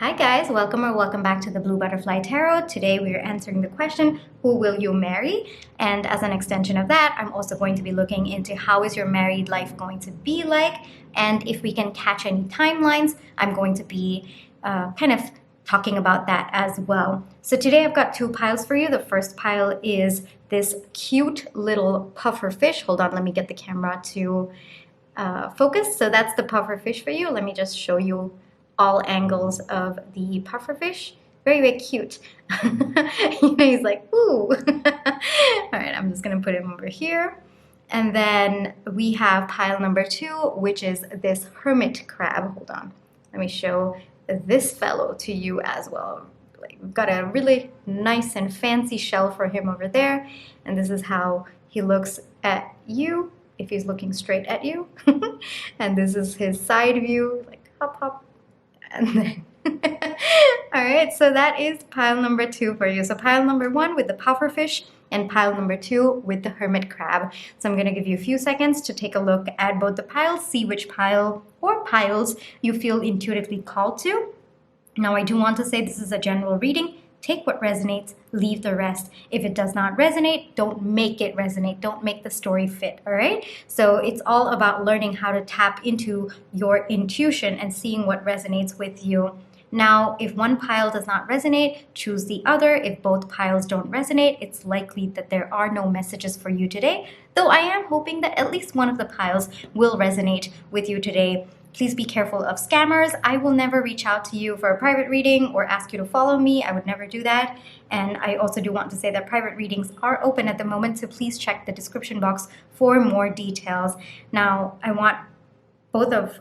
Hi guys, welcome or welcome back to the Blue Butterfly Tarot. Today we are answering the question, who will you marry? And as an extension of that, I'm also going to be looking into how is your married life going to be like, and if we can catch any timelines, I'm going to be kind of talking about that as well. So today I've got two piles for you. The first pile is this cute little puffer fish. Hold on, let me get the camera to focus. So that's the puffer fish for you. Let me just show you all angles of the pufferfish. Very, very cute. He's like, ooh. All right, I'm just gonna put him over here. And then we have pile number 2, which is this hermit crab. Hold on, let me show this fellow to you as well. Like, we've got a really nice and fancy shell for him over there. And this is how he looks at you, if he's looking straight at you. And this is his side view, like hop, hop. And then all right, so that is pile number 2 for you. So pile number 1 with the pufferfish and pile number 2 with the hermit crab. So I'm going to give you a few seconds to take a look at both the piles, see which pile or piles you feel intuitively called to. Now, I do want to say this is a general reading. Take what resonates, leave the rest. If it does not resonate, don't make it resonate. Don't make the story fit, all right? So it's all about learning how to tap into your intuition and seeing what resonates with you. Now, if one pile does not resonate, choose the other. If both piles don't resonate, it's likely that there are no messages for you today, though I am hoping that at least one of the piles will resonate with you today. Please be careful of scammers. I will never reach out to you for a private reading or ask you to follow me. I would never do that. And I also do want to say that private readings are open at the moment, so please check the description box for more details. Now, I want both of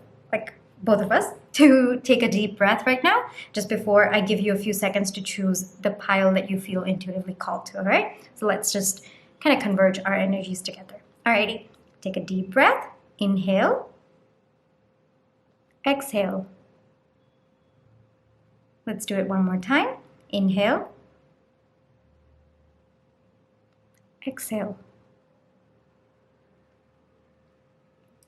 us to take a deep breath right now, just before I give you a few seconds to choose the pile that you feel intuitively called to, all right? So let's just kind of converge our energies together. Alrighty, take a deep breath. Inhale. Exhale. Let's do it one more time. Inhale. Exhale.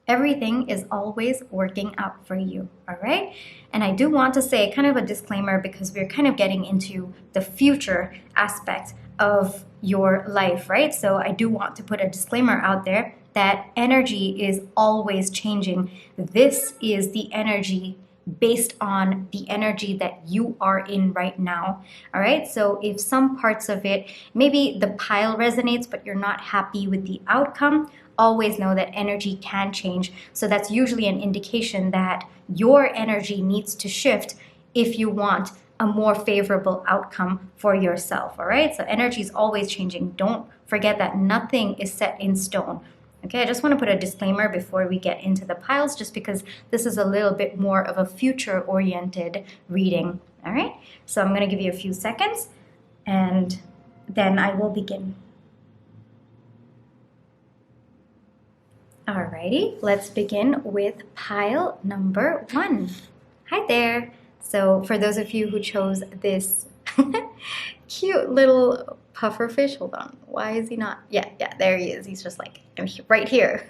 Everything is always working out for you, all right? And I do want to say kind of a disclaimer, because we're kind of getting into the future aspect of your life, right? So I do want to put a disclaimer out there that energy is always changing. This is the energy based on the energy that you are in right now, all right? So if some parts of it, maybe the pile resonates, but you're not happy with the outcome, always know that energy can change. So that's usually an indication that your energy needs to shift if you want a more favorable outcome for yourself, all right? So energy is always changing. Don't forget that nothing is set in stone. Okay, I just want to put a disclaimer before we get into the piles, just because this is a little bit more of a future-oriented reading, all right? So I'm going to give you a few seconds, and then I will begin. Alrighty, let's begin with pile number 1. Hi there. So for those of you who chose this cute little pufferfish, hold on, why is he not? Yeah, there he is. He's just like, I'm right here.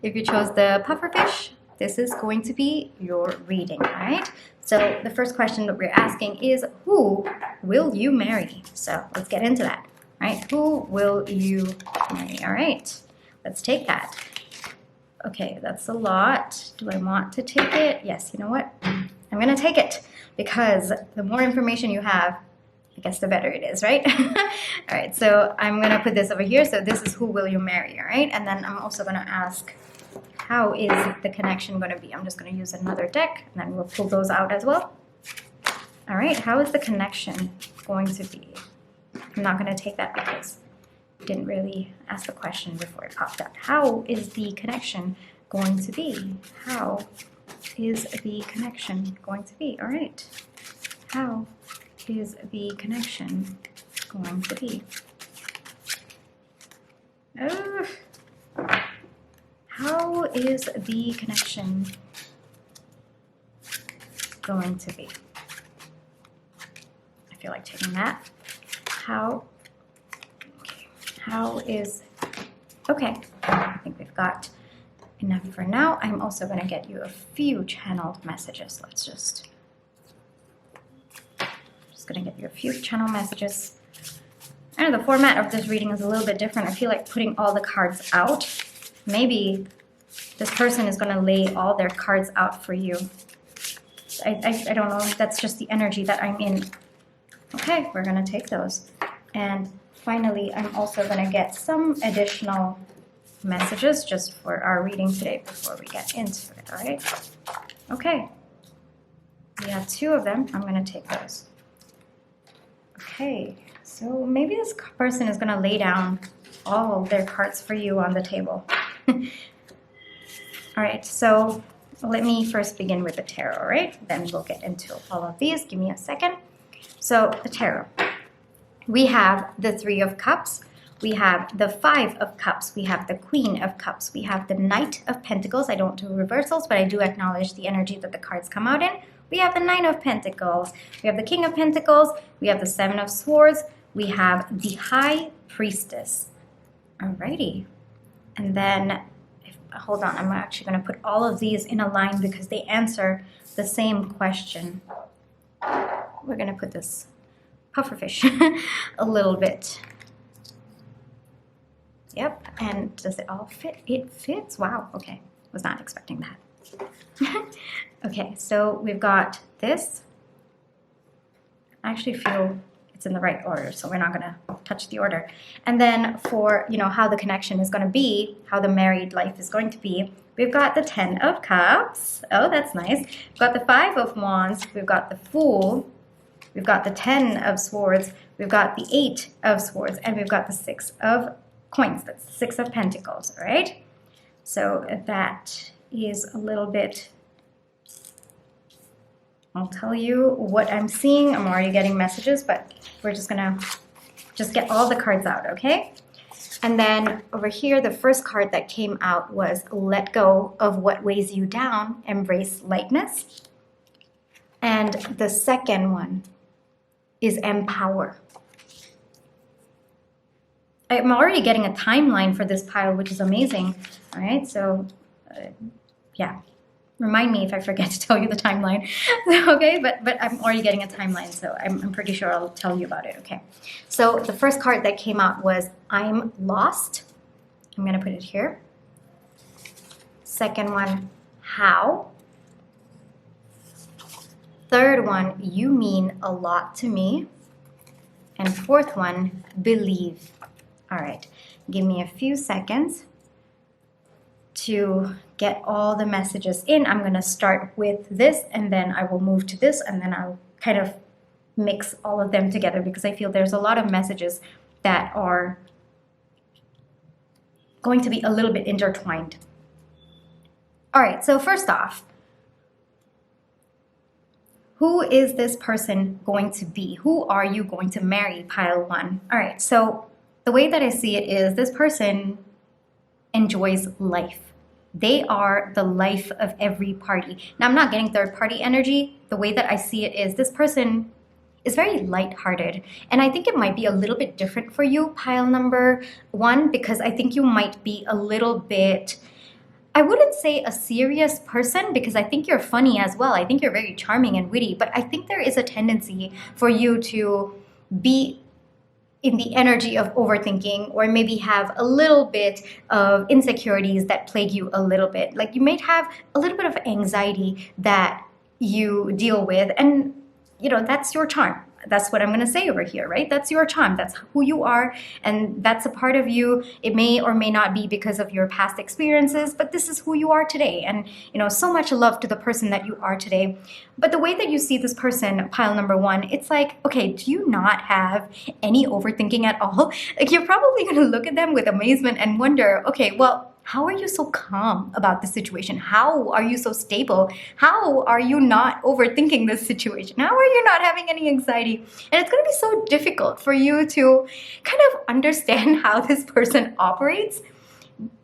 If you chose the pufferfish, this is going to be your reading, all right? So the first question that we're asking is, who will you marry? So let's get into that, all right? Who will you marry? All right, let's take that. Okay, that's a lot. Do I want to take it? Yes, you know what? I'm gonna take it, because the more information you have, I guess the better it is, right? All right, so I'm gonna put this over here. So this is who will you marry, all right? And then I'm also gonna ask, how is the connection gonna be? I'm just gonna use another deck, and then we'll pull those out as well. All right, how is the connection going to be? I'm not gonna take that because I didn't really ask the question before it popped up. How is the connection going to be? How is the connection going to be? All right, how is the connection going to be? Oh, how is the connection going to be? I feel like taking that. How is, okay, I think we've got enough for now. I'm also going to get you a few channeled messages. Let's just gonna get you a few channel messages. I know the format of this reading is a little bit different. I feel like putting all the cards out. Maybe this person is gonna lay all their cards out for you. I don't know, that's just the energy that I'm in. Okay, we're gonna take those. And finally, I'm also gonna get some additional messages just for our reading today before we get into it, all right? Okay, we have 2 of them. I'm gonna take those. Okay, so maybe this person is gonna lay down all their cards for you on the table. All right, so let me first begin with the tarot, right? Then we'll get into all of these. Give me a second. So the tarot. We have the 3 of Cups. We have the 5 of Cups. We have the Queen of Cups. We have the Knight of Pentacles. I don't do reversals, but I do acknowledge the energy that the cards come out in. We have the 9 of Pentacles. We have the King of Pentacles. We have the 7 of Swords. We have the High Priestess. Alrighty. And then, hold on, I'm actually going to put all of these in a line because they answer the same question. We're going to put this pufferfish a little bit. Yep, and does it all fit? It fits. Wow, okay. Was not expecting that. Okay, so we've got this. I actually feel it's in the right order, so we're not gonna touch the order. And then for, you know, how the connection is gonna be, how the married life is going to be, we've got the 10 of Cups. Oh, that's nice. We've got the 5 of Wands. We've got the Fool. We've got the 10 of Swords. We've got the 8 of Swords, and we've got the 6 of Coins. That's the 6 of Pentacles, all right? So that is a little bit, I'll tell you what I'm seeing. I'm already getting messages, but we're just gonna get all the cards out, okay? And then over here, the first card that came out was Let Go of What Weighs You Down, Embrace Lightness. And the second one is Empower. I'm already getting a timeline for this pile, which is amazing. All right, so yeah, remind me if I forget to tell you the timeline. Okay, but I'm already getting a timeline, so I'm pretty sure I'll tell you about it. Okay, so the first card that came out was I'm Lost. I'm gonna put it here. Second one, How. Third one, You Mean a Lot to Me. And fourth one, Believe. All right, give me a few seconds to get all the messages in. I'm gonna start with this, and then I will move to this, and then I'll kind of mix all of them together because I feel there's a lot of messages that are going to be a little bit intertwined. All right, so first off, who is this person going to be? Who are you going to marry, pile 1? All right, so the way that I see it is this person enjoys life. They are the life of every party. Now, I'm not getting third party energy. The way that I see it is this person is very lighthearted. And I think it might be a little bit different for you, pile number 1, because I think you might be a little bit, I wouldn't say a serious person because I think you're funny as well. I think you're very charming and witty, but I think there is a tendency for you to be in the energy of overthinking, or maybe have a little bit of insecurities that plague you a little bit. Like you might have a little bit of anxiety that you deal with, and you know, that's your charm. That's what I'm going to say over here, right? That's your charm. That's who you are, and that's a part of you. It may or may not be because of your past experiences, but this is who you are today. And you know, so much love to the person that you are today. But the way that you see this person, pile number 1, it's like, okay, do you not have any overthinking at all? Like you're probably going to look at them with amazement and wonder, okay, well, how are you so calm about the situation? How are you so stable? How are you not overthinking this situation? How are you not having any anxiety? And it's going to be so difficult for you to kind of understand how this person operates.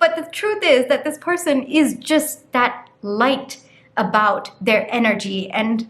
But the truth is that this person is just that light about their energy, and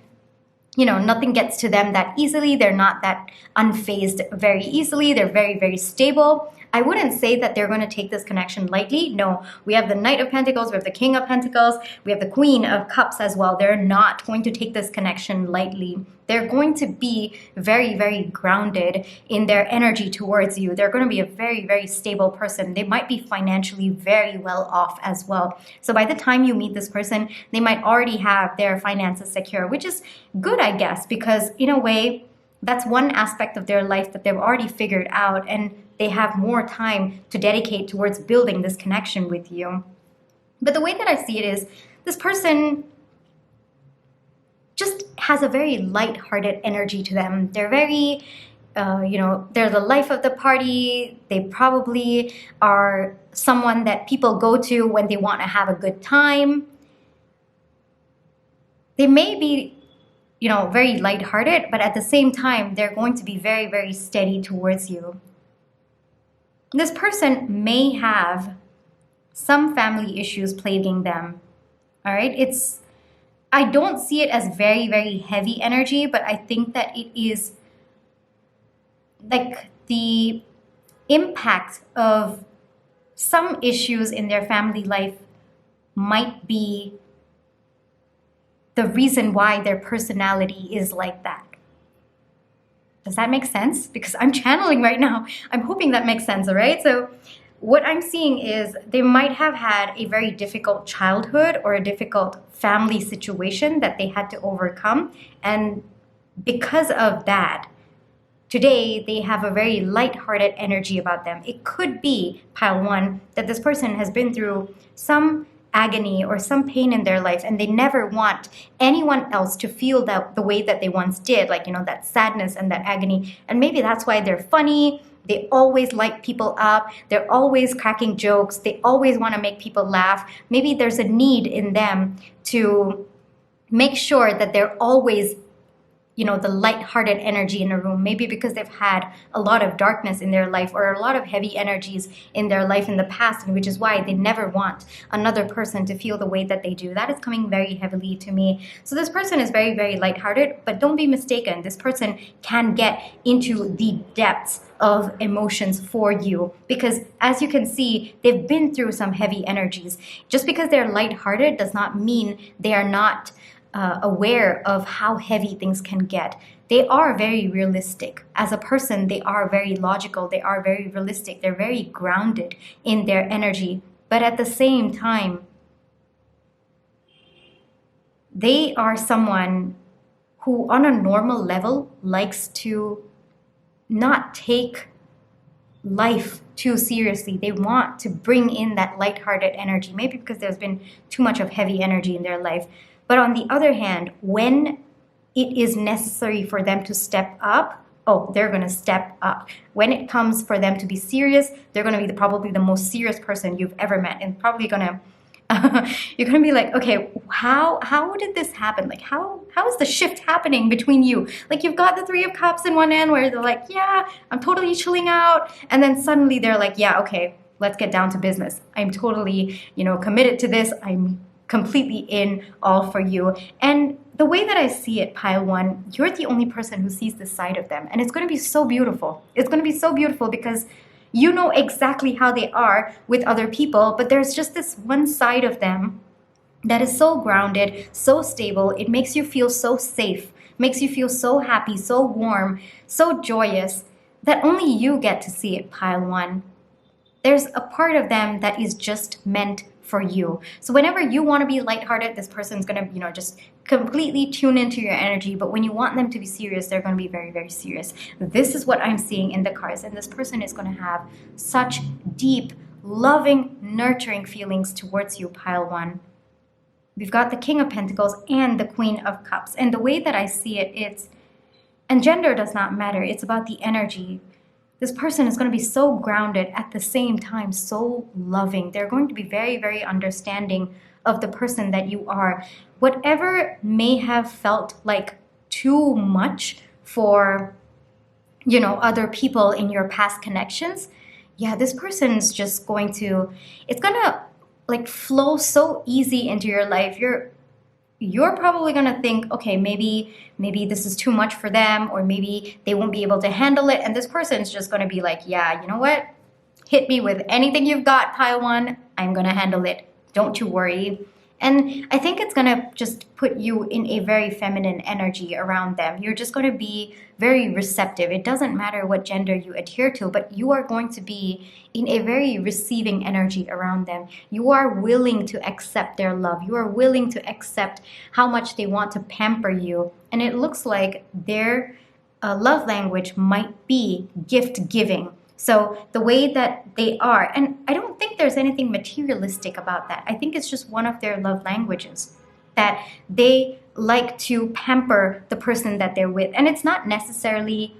you know, nothing gets to them that easily. They're not that unfazed very easily. They're very, very stable. I wouldn't say that they're going to take this connection lightly. No, we have the Knight of Pentacles, we have the King of Pentacles, we have the Queen of Cups as well. They're not going to take this connection lightly. They're going to be very, very grounded in their energy towards you. They're going to be a very, very stable person. They might be financially very well off as well. So by the time you meet this person, they might already have their finances secure, which is good, I guess, because in a way, that's one aspect of their life that they've already figured out, and they have more time to dedicate towards building this connection with you. But the way that I see it is, this person just has a very light-hearted energy to them. They're very, they're the life of the party. They probably are someone that people go to when they want to have a good time. They may be, very light-hearted, but at the same time, they're going to be very, very steady towards you. This person may have some family issues plaguing them. All right, I don't see it as very, very heavy energy, but I think that it is like the impact of some issues in their family life might be the reason why their personality is like that. Does that make sense? Because I'm channeling right now. I'm hoping that makes sense, all right? So what I'm seeing is they might have had a very difficult childhood or a difficult family situation that they had to overcome. And because of that, today they have a very light-hearted energy about them. It could be, pile one, that this person has been through some agony or some pain in their life, and they never want anyone else to feel that the way that they once did, like, that sadness and that agony. And maybe that's why they're funny. They always light people up. They're always cracking jokes. They always want to make people laugh. Maybe there's a need in them to make sure that they're always, the light-hearted energy in a room. Maybe because they've had a lot of darkness in their life or a lot of heavy energies in their life in the past, and which is why they never want another person to feel the way that they do. That is coming very heavily to me. So this person is very, very light-hearted, but don't be mistaken. This person can get into the depths of emotions for you, because as you can see, they've been through some heavy energies. Just because they're light-hearted does not mean they are not aware of how heavy things can get. They are very realistic. As a person, they are very logical. They are very realistic. They're very grounded in their energy. But at the same time, they are someone who on a normal level likes to not take life too seriously. They want to bring in that lighthearted energy, maybe because there's been too much of heavy energy in their life. But on the other hand, when it is necessary for them to step up, they're going to step up. When it comes for them to be serious, they're going to be probably the most serious person you've ever met, and probably going to you're going to be like, okay, how did this happen? Like, how is the shift happening between you? Like, you've got the Three of Cups in one end where they're like, yeah, I'm totally chilling out. And then suddenly they're like, yeah, okay, let's get down to business. I'm totally, committed to this. I'm completely in, all for you. And the way that I see it, pile one, you're the only person who sees this side of them. And it's going to be so beautiful. It's going to be so beautiful because you know exactly how they are with other people, but there's just this one side of them that is so grounded, so stable. It makes you feel so safe, makes you feel so happy, so warm, so joyous, that only you get to see it, pile one. There's a part of them that is just meant for you. So whenever you want to be lighthearted, this person's going to, just completely tune into your energy. But when you want them to be serious, they're going to be very, very serious. This is what I'm seeing in the cards. And this person is going to have such deep, loving, nurturing feelings towards you, pile one. We've got the King of Pentacles and the Queen of Cups. And the way that I see it, and gender does not matter. It's about the energy. This person is going to be so grounded, at the same time so loving. They're going to be very, very understanding of the person that you are. Whatever may have felt like too much for, other people in your past connections, this person's just going to, it's going to like flow so easy into your life. You're probably going to think, okay, maybe this is too much for them, or maybe they won't be able to handle it. And this person's just going to be like, yeah, you know what? hit me with anything you've got, pile one. I'm gonna handle it. Don't you worry. And I think it's gonna just put you in a very feminine energy around them. You're just gonna be very receptive. It doesn't matter what gender you adhere to, but you are going to be in a very receiving energy around them. You are willing to accept their love. You are willing to accept how much they want to pamper you. And it looks like their love language might be gift giving. So the way that they are, and I don't think there's anything materialistic about that. I think it's just one of their love languages, that they like to pamper the person that they're with. And it's not necessarily,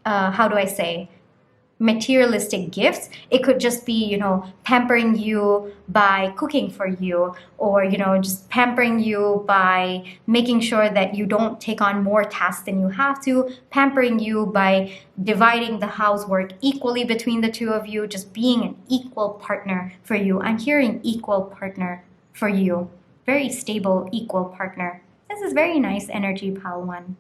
how do I say, materialistic gifts. It could just be, pampering you by cooking for you, or, just pampering you by making sure that you don't take on more tasks than you have to, pampering you by dividing the housework equally between the two of you, just being an equal partner for you. I'm hearing equal partner for you. Very stable, equal partner. This is very nice energy, pile one.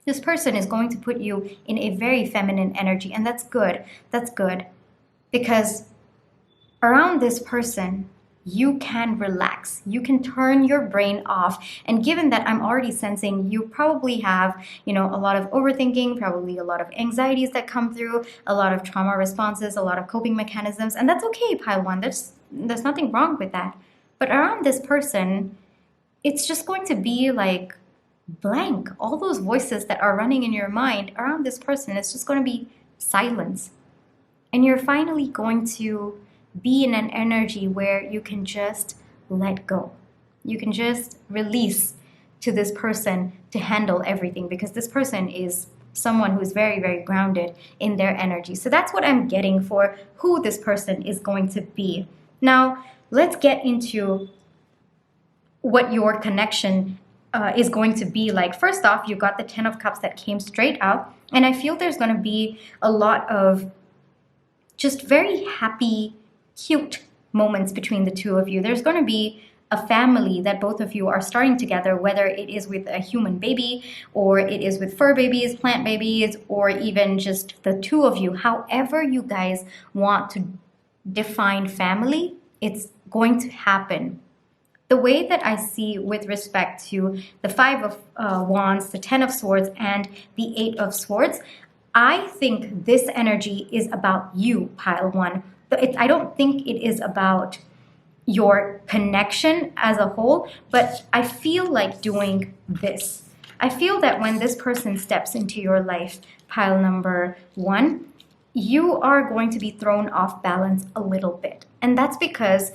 This person is going to put you in a very feminine energy, and that's good. That's good. Because around this person, you can relax. You can turn your brain off. And given that I'm already sensing you probably have, a lot of overthinking, probably a lot of anxieties that come through, a lot of trauma responses, a lot of coping mechanisms, and that's okay, pile one. There's nothing wrong with that. But around this person, it's just going to be like blank. All those voices that are running in your mind around this person, it's just going to be silence. And you're finally going to be in an energy where you can just let go. You can just release to this person to handle everything, because this person is someone who's very, very grounded in their energy. So that's what I'm getting for who this person is going to be. Now, let's get into what your connection is going to be like. First off, you got the 10 of Cups that came straight out, and I feel there's going to be a lot of just very happy, cute moments between the two of you. There's going to be a family that both of you are starting together, whether it is with a human baby, or it is with fur babies, plant babies, or even just the two of you. However you guys want to define family, it's going to happen. The way that I see with respect to the 5 of Wands, the 10 of Swords, and the 8 of Swords, I think this energy is about you, pile one. I don't think it is about your connection as a whole, but I feel like doing this. I feel that when this person steps into your life, pile number 1, you are going to be thrown off balance a little bit. And that's because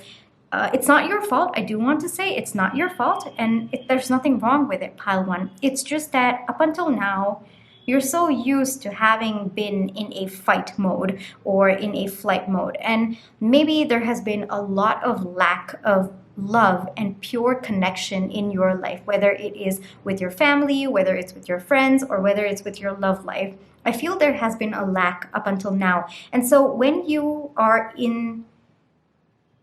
it's not your fault. I do want to say it's not your fault, and there's nothing wrong with it, pile one. It's just that up until now, you're so used to having been in a fight mode or in a flight mode, and maybe there has been a lot of lack of love and pure connection in your life, whether it is with your family, whether it's with your friends, or whether it's with your love life. I feel there has been a lack up until now. And so when you are in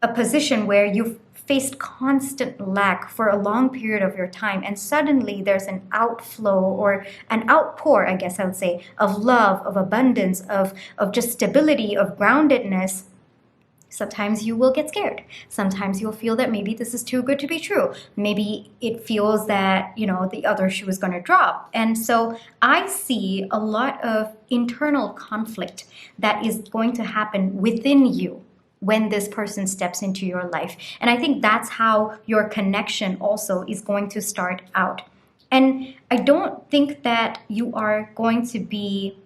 a position where you've faced constant lack for a long period of your time, and suddenly there's an outflow or an outpour, I guess I would say, of love, of abundance, of just stability, of groundedness, sometimes you will get scared. Sometimes you'll feel that maybe this is too good to be true. Maybe it feels that, the other shoe is going to drop. And so I see a lot of internal conflict that is going to happen within you when this person steps into your life. And I think that's how your connection also is going to start out. And I don't think that you are going to be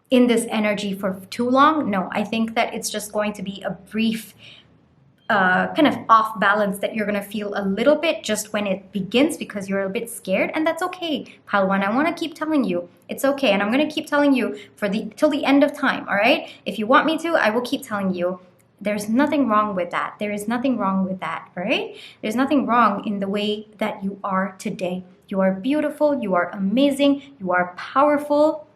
in this energy for too long. No, I think that it's just going to be a brief kind of off balance that you're going to feel a little bit just when it begins, because you're a bit scared, and that's okay, pile one. I want to keep telling you it's okay, and I'm going to keep telling you till the end of time. All right, if you want me to, I will keep telling you. There's nothing wrong with that. There is nothing wrong with that, right? There's nothing wrong in the way that you are today. You are beautiful, you are amazing, you are powerful,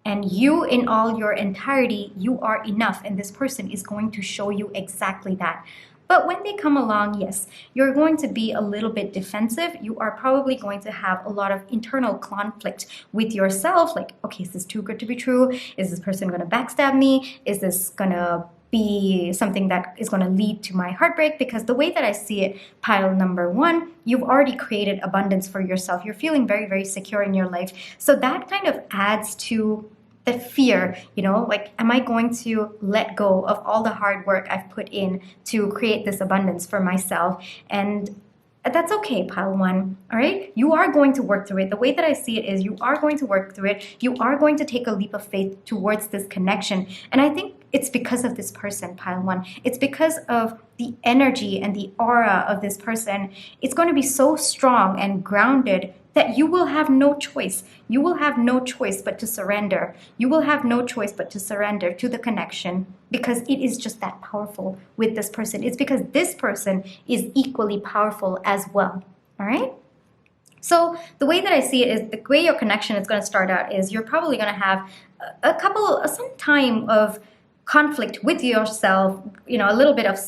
and you in all your entirety, you are enough, and this person is going to show you exactly that. But when they come along, yes, you're going to be a little bit defensive. You are probably going to have a lot of internal conflict with yourself. Like, okay, is this too good to be true? Is this person going to backstab me? Is this going to be something that is going to lead to my heartbreak? Because the way that I see it, pile number one, you've already created abundance for yourself. You're feeling very, very secure in your life. So that kind of adds to the fear, like, am I going to let go of all the hard work I've put in to create this abundance for myself? And that's okay, pile one, all right? You are going to work through it. The way that I see it is you are going to work through it. You are going to take a leap of faith towards this connection. And I think it's because of this person, pile one. It's because of the energy and the aura of this person. It's going to be so strong and grounded that you will have no choice. You will have no choice but to surrender. You will have no choice but to surrender to the connection, because it is just that powerful with this person. It's because this person is equally powerful as well, all right? So the way that I see it is the way your connection is going to start out is you're probably going to have some time of conflict with yourself, a little bit of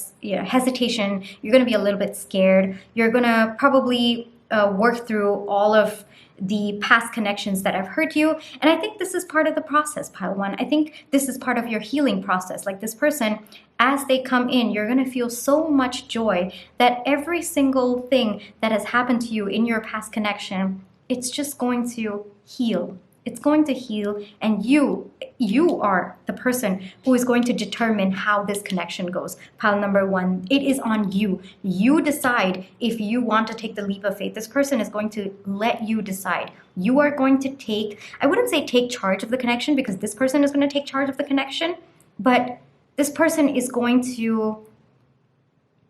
hesitation. You're going to be a little bit scared. You're going to probably work through all of the past connections that have hurt you. And I think this is part of the process, pile one. I think this is part of your healing process. Like this person, as they come in, you're going to feel so much joy that every single thing that has happened to you in your past connection, it's just going to heal. It's going to heal, and you are the person who is going to determine how this connection goes. Pile number one, it is on you. You decide if you want to take the leap of faith. This person is going to let you decide. You are going to I wouldn't say take charge of the connection, because this person is going to take charge of the connection, but this person is going to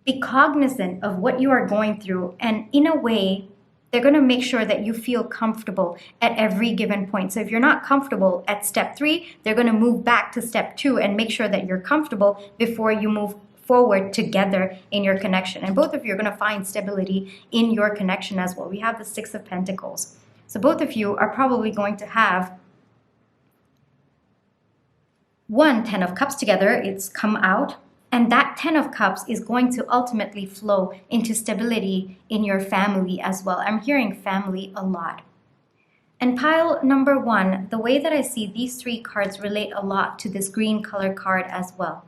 be cognizant of what you are going through, and in a way, they're going to make sure that you feel comfortable at every given point. So if you're not comfortable at step 3, they're going to move back to step 2 and make sure that you're comfortable before you move forward together in your connection. And both of you are going to find stability in your connection as well. We have the 6 of Pentacles. So both of you are probably going to have 10 of Cups together. It's come out. And that 10 of Cups is going to ultimately flow into stability in your family as well. I'm hearing family a lot. And pile number 1, the way that I see these 3 cards relate a lot to this green color card as well.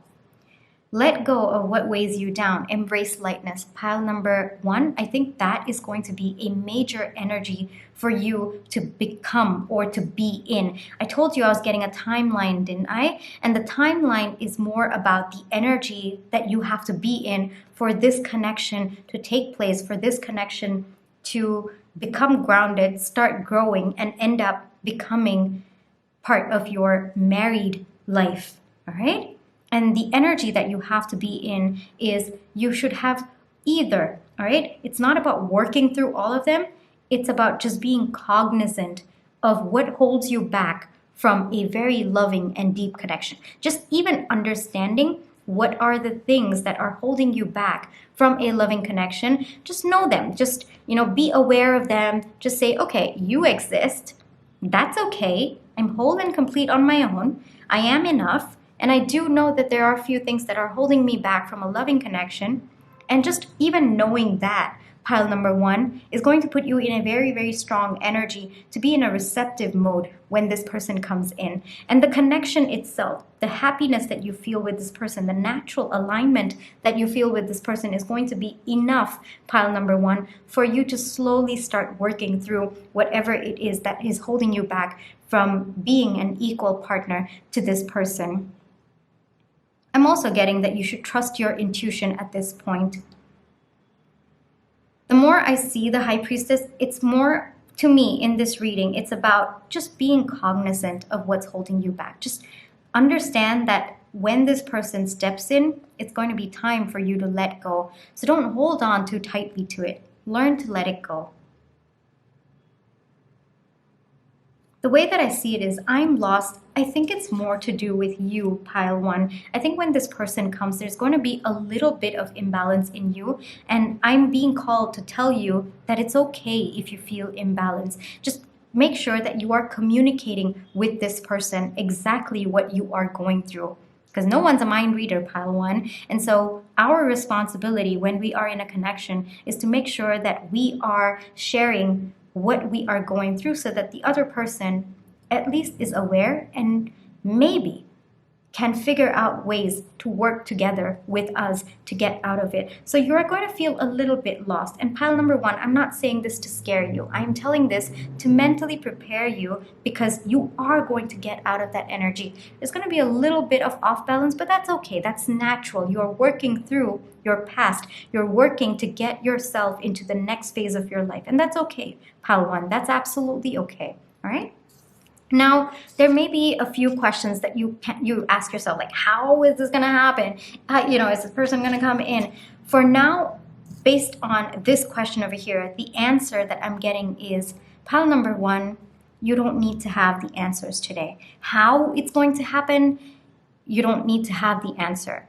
Let go of what weighs you down. Embrace lightness. Pile number 1, I think that is going to be a major energy for you to become or to be in. I told you I was getting a timeline, didn't I? And the timeline is more about the energy that you have to be in for this connection to take place, for this connection to become grounded, start growing, and end up becoming part of your married life, all right? And the energy that you have to be in is you should have either, all right? It's not about working through all of them. It's about just being cognizant of what holds you back from a very loving and deep connection. Just even understanding what are the things that are holding you back from a loving connection. Just know them. Just, be aware of them. Just say, okay, you exist. That's okay. I'm whole and complete on my own. I am enough. And I do know that there are a few things that are holding me back from a loving connection. And just even knowing that, pile number 1, is going to put you in a very, very strong energy to be in a receptive mode when this person comes in. And the connection itself, the happiness that you feel with this person, the natural alignment that you feel with this person is going to be enough, pile number 1, for you to slowly start working through whatever it is that is holding you back from being an equal partner to this person. I'm also getting that you should trust your intuition at this point. The more I see the High Priestess, it's more, to me, in this reading, it's about just being cognizant of what's holding you back. Just understand that when this person steps in, it's going to be time for you to let go. So don't hold on too tightly to it. Learn to let it go. The way that I see it is I'm lost. I think it's more to do with you, pile 1. I think when this person comes, there's going to be a little bit of imbalance in you. And I'm being called to tell you that it's okay if you feel imbalance. Just make sure that you are communicating with this person exactly what you are going through. because no one's a mind reader, pile one. And so our responsibility when we are in a connection is to make sure that we are sharing what we are going through so that the other person at least is aware and maybe can figure out ways to work together with us to get out of it. So you're going to feel a little bit lost. And pile number one, I'm not saying this to scare you. I'm telling this to mentally prepare you because you are going to get out of that energy. There's going to be a little bit of off balance, but that's okay. That's natural. You're working through your past. You're working to get yourself into the next phase of your life. And that's okay, pile one. That's absolutely okay. All right? Now, there may be a few questions that you ask yourself, like, how is this going to happen? Is this person going to come in? For now, based on this question over here, the answer that I'm getting is pile number one, you don't need to have the answers today. How it's going to happen, you don't need to have the answer.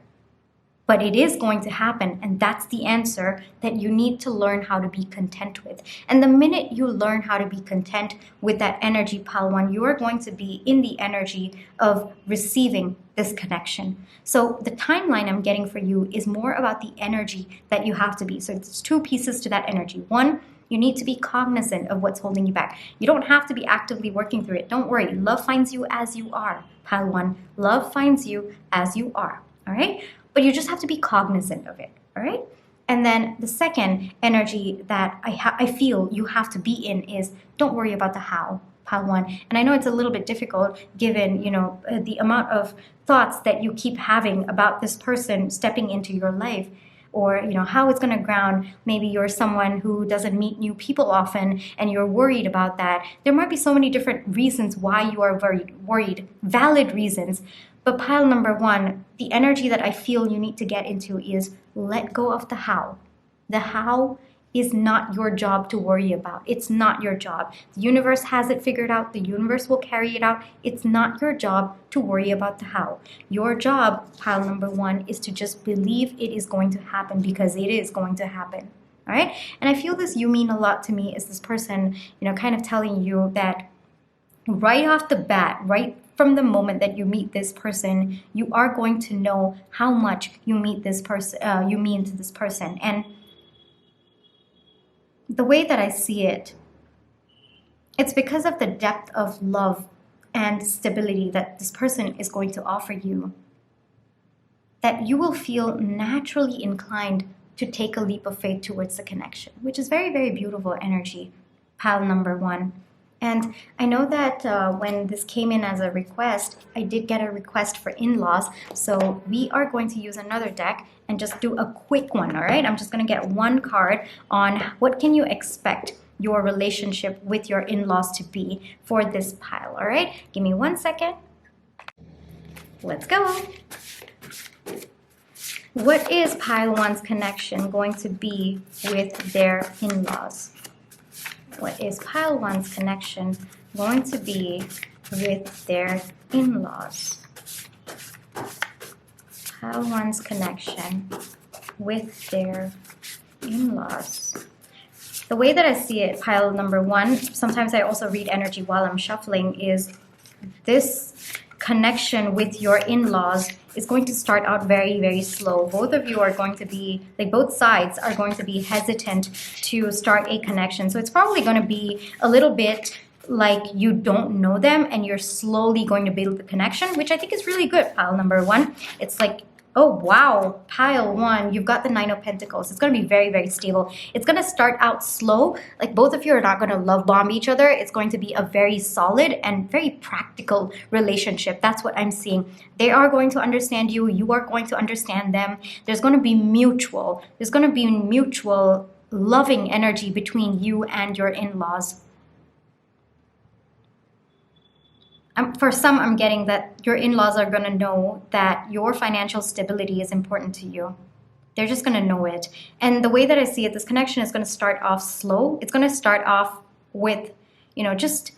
But it is going to happen, and that's the answer that you need to learn how to be content with. And the minute you learn how to be content with that energy, pile one, you are going to be in the energy of receiving this connection. So the timeline I'm getting for you is more about the energy that you have to be. So it's two pieces to that energy. One, you need to be cognizant of what's holding you back. You don't have to be actively working through it. Don't worry. Love finds you as you are, pile one. Love finds you as you are, all right? But you just have to be cognizant of it, all right? And then the second energy that I feel you have to be in is don't worry about the how, pile one. And I know it's a little bit difficult given, the amount of thoughts that you keep having about this person stepping into your life, or how it's going to ground. Maybe you're someone who doesn't meet new people often and you're worried about that. There might be so many different reasons why you are worried, valid reasons. But pile number one, the energy that I feel you need to get into is let go of the how. The how is not your job to worry about. It's not your job. The universe has it figured out. The universe will carry it out. It's not your job to worry about the how. Your job, pile number one, is to just believe it is going to happen because it is going to happen. All right? And I feel this you mean a lot to me is this person, kind of telling you that right off the bat, right from the moment that you meet this person, you are going to know how much you mean to this person. And the way that I see it, it's because of the depth of love and stability that this person is going to offer you, that you will feel naturally inclined to take a leap of faith towards the connection, which is very, very beautiful energy, pile number one. And I know that when this came in as a request, I did get a request for in-laws. So we are going to use another deck and just do a quick one, all right? I'm just going to get one card on what can you expect your relationship with your in-laws to be for this pile, all right? Give me 1 second. Let's go. What is pile one's connection going to be with their in-laws? What is pile one's connection going to be with their in-laws? Pile one's connection with their in-laws. The way that I see it, pile number one, sometimes I also read energy while I'm shuffling, is this connection with your in-laws is going to start out very, very slow. Both of you are going to be, both sides are going to be hesitant to start a connection. So it's probably going to be a little bit like you don't know them and you're slowly going to build the connection, which I think is really good, pile number one. It's like, oh wow, pile one, you've got the Nine of Pentacles. It's going to be very, very stable. It's going to start out slow. Like both of you are not going to love bomb each other. It's going to be a very solid and very practical relationship. That's what I'm seeing. They are going to understand you. You are going to understand them. There's going to be mutual loving energy between you and your in-laws. For some, I'm getting that your in-laws are going to know that your financial stability is important to you. They're just going to know it. And the way that I see it, this connection is going to start off slow. It's going to start off with, just,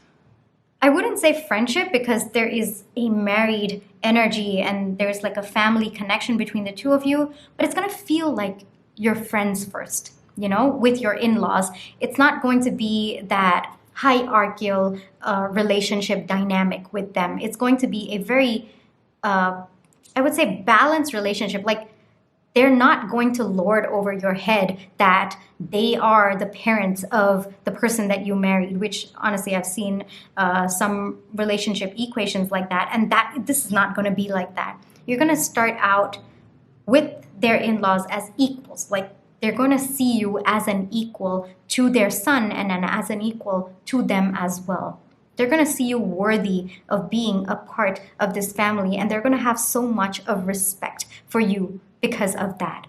I wouldn't say friendship because there is a married energy and there's like a family connection between the two of you. But it's going to feel like you're friends first, with your in-laws. It's not going to be that hierarchical relationship dynamic with them. It's going to be a very I would say, balanced relationship. Like, they're not going to lord over your head that they are the parents of the person that you married, which honestly I've seen some relationship equations like that, and that this is not going to be like that. You're going to start out with their in-laws as equals. Like, they're going to see you as an equal to their son and then as an equal to them as well. They're going to see you worthy of being a part of this family, and they're going to have so much of respect for you because of that.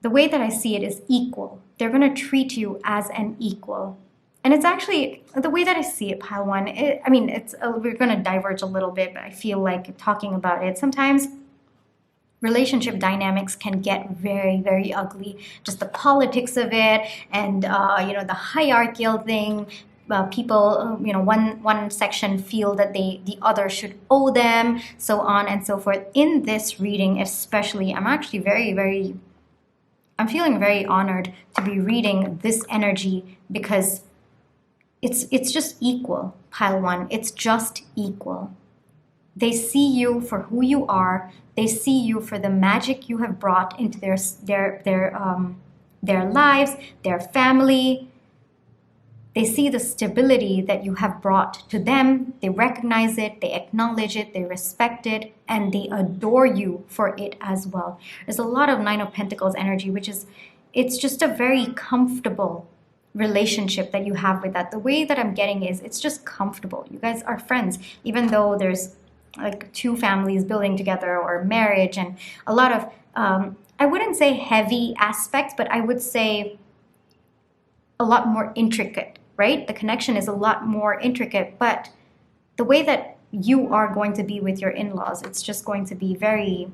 The way that I see it is equal. They're going to treat you as an equal. And it's actually, the way that I see it, pile one, we're going to diverge a little bit, but I feel like talking about it, sometimes relationship dynamics can get very, very ugly. Just the politics of it, and the hierarchical thing. People, one section feel that the other should owe them, so on and so forth. In this reading, especially, I'm actually I'm feeling very honored to be reading this energy, because it's just equal, pile one. It's just equal. They see you for who you are. They see you for the magic you have brought into their lives, their family. They see the stability that you have brought to them. They recognize it, they acknowledge it, they respect it, and they adore you for it as well. There's a lot of Nine of Pentacles energy, it's just a very comfortable relationship that you have with that. The way that I'm getting is it's just comfortable. You guys are friends, even though there's like two families building together or marriage and a lot of, I wouldn't say heavy aspects, but I would say a lot more intricate, right? The connection is a lot more intricate, but the way that you are going to be with your in-laws, it's just going to be very,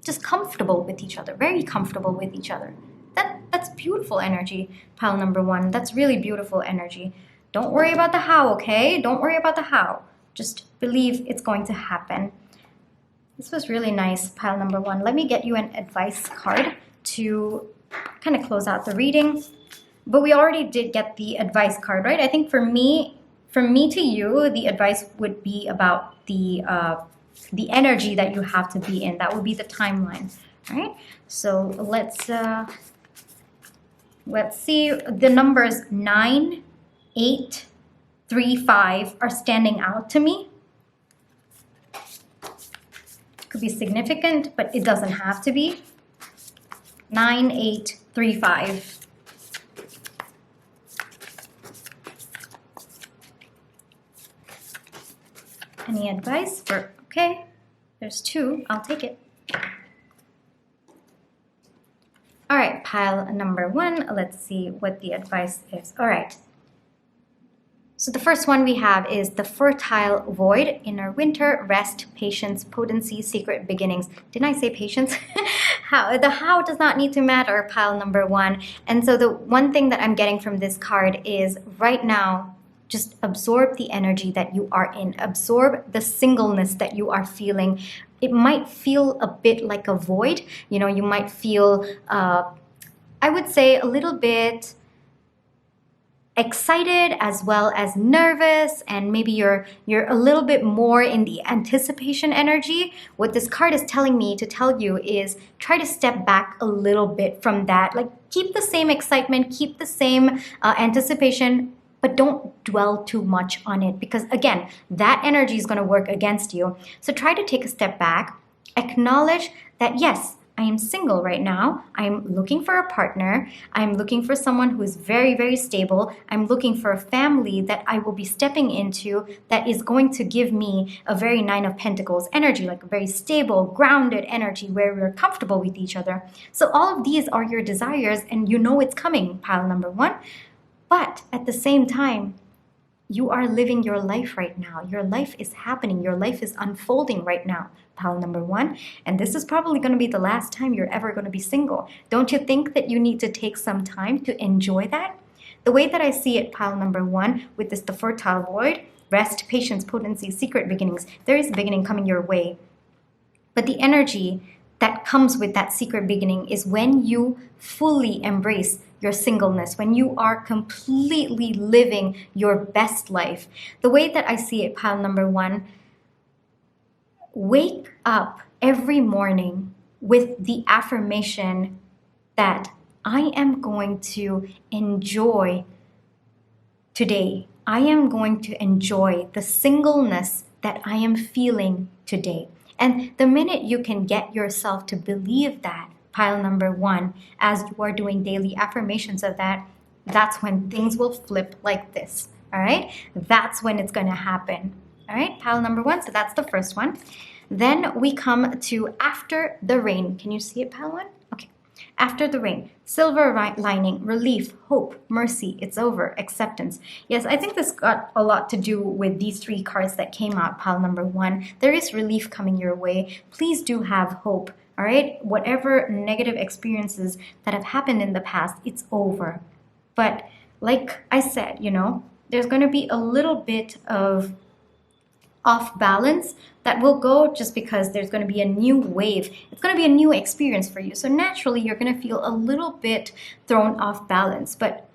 just comfortable with each other, very comfortable with each other. That's beautiful energy, pile number one. That's really beautiful energy. Don't worry about the how, okay? Don't worry about the how. Just believe it's going to happen. This was really nice, pile number one. Let me get you an advice card to kind of close out the reading. But we already did get the advice card, right? I think for me to you, the advice would be about the energy that you have to be in. That would be the timeline, right? So let's see. The numbers 9, 8, 3, 5 are standing out to me. Could be significant, but it doesn't have to be. 9, 8, 3, 5. Any advice? Okay, there's 2. I'll take it. All right, pile number 1. Let's see what the advice is. All right. So the first one we have is the fertile void, inner winter, rest, patience, potency, secret beginnings. Didn't I say patience? The how does not need to matter, pile number 1. And so the one thing that I'm getting from this card is right now, just absorb the energy that you are in. Absorb the singleness that you are feeling. It might feel a bit like a void. You might feel, I would say, a little bit excited as well as nervous, and maybe you're a little bit more in the anticipation energy. What this card is telling me to tell you is try to step back a little bit from that. Like, keep the same excitement, keep the same anticipation, but don't dwell too much on it, because again, that energy is going to work against you. So try to take a step back, acknowledge that yes, I am single right now. I'm looking for a partner. I'm looking for someone who is very, very stable. I'm looking for a family that I will be stepping into that is going to give me a very Nine of Pentacles energy, like a very stable, grounded energy where we're comfortable with each other. So all of these are your desires, and you know it's coming, pile number 1. But at the same time, you are living your life right now. Your life is happening. Your life is unfolding right now, pile number 1. And this is probably going to be the last time you're ever going to be single. Don't you think that you need to take some time to enjoy that? The way that I see it, pile number 1, with the fertile void, rest, patience, potency, secret beginnings, there is a beginning coming your way. But the energy that comes with that secret beginning is when you fully embrace your singleness, when you are completely living your best life. The way that I see it, pile number 1, wake up every morning with the affirmation that I am going to enjoy today. I am going to enjoy the singleness that I am feeling today. And the minute you can get yourself to believe that, pile number one, as you are doing daily affirmations of that, that's when things will flip like this. All right? That's when it's going to happen. All right? Pile number one. So that's the first one. Then we come to after the rain. Can you see it, pile one? Okay. After the rain, silver lining, relief, hope, mercy, it's over, acceptance. Yes, I think this got a lot to do with these three cards that came out, pile number one. There is relief coming your way. Please do have hope, all right? Whatever negative experiences that have happened in the past, it's over. But like I said, you know, there's going to be a little bit of off balance that will go just because there's going to be a new wave. It's going to be a new experience for you. So naturally, you're going to feel a little bit thrown off balance. But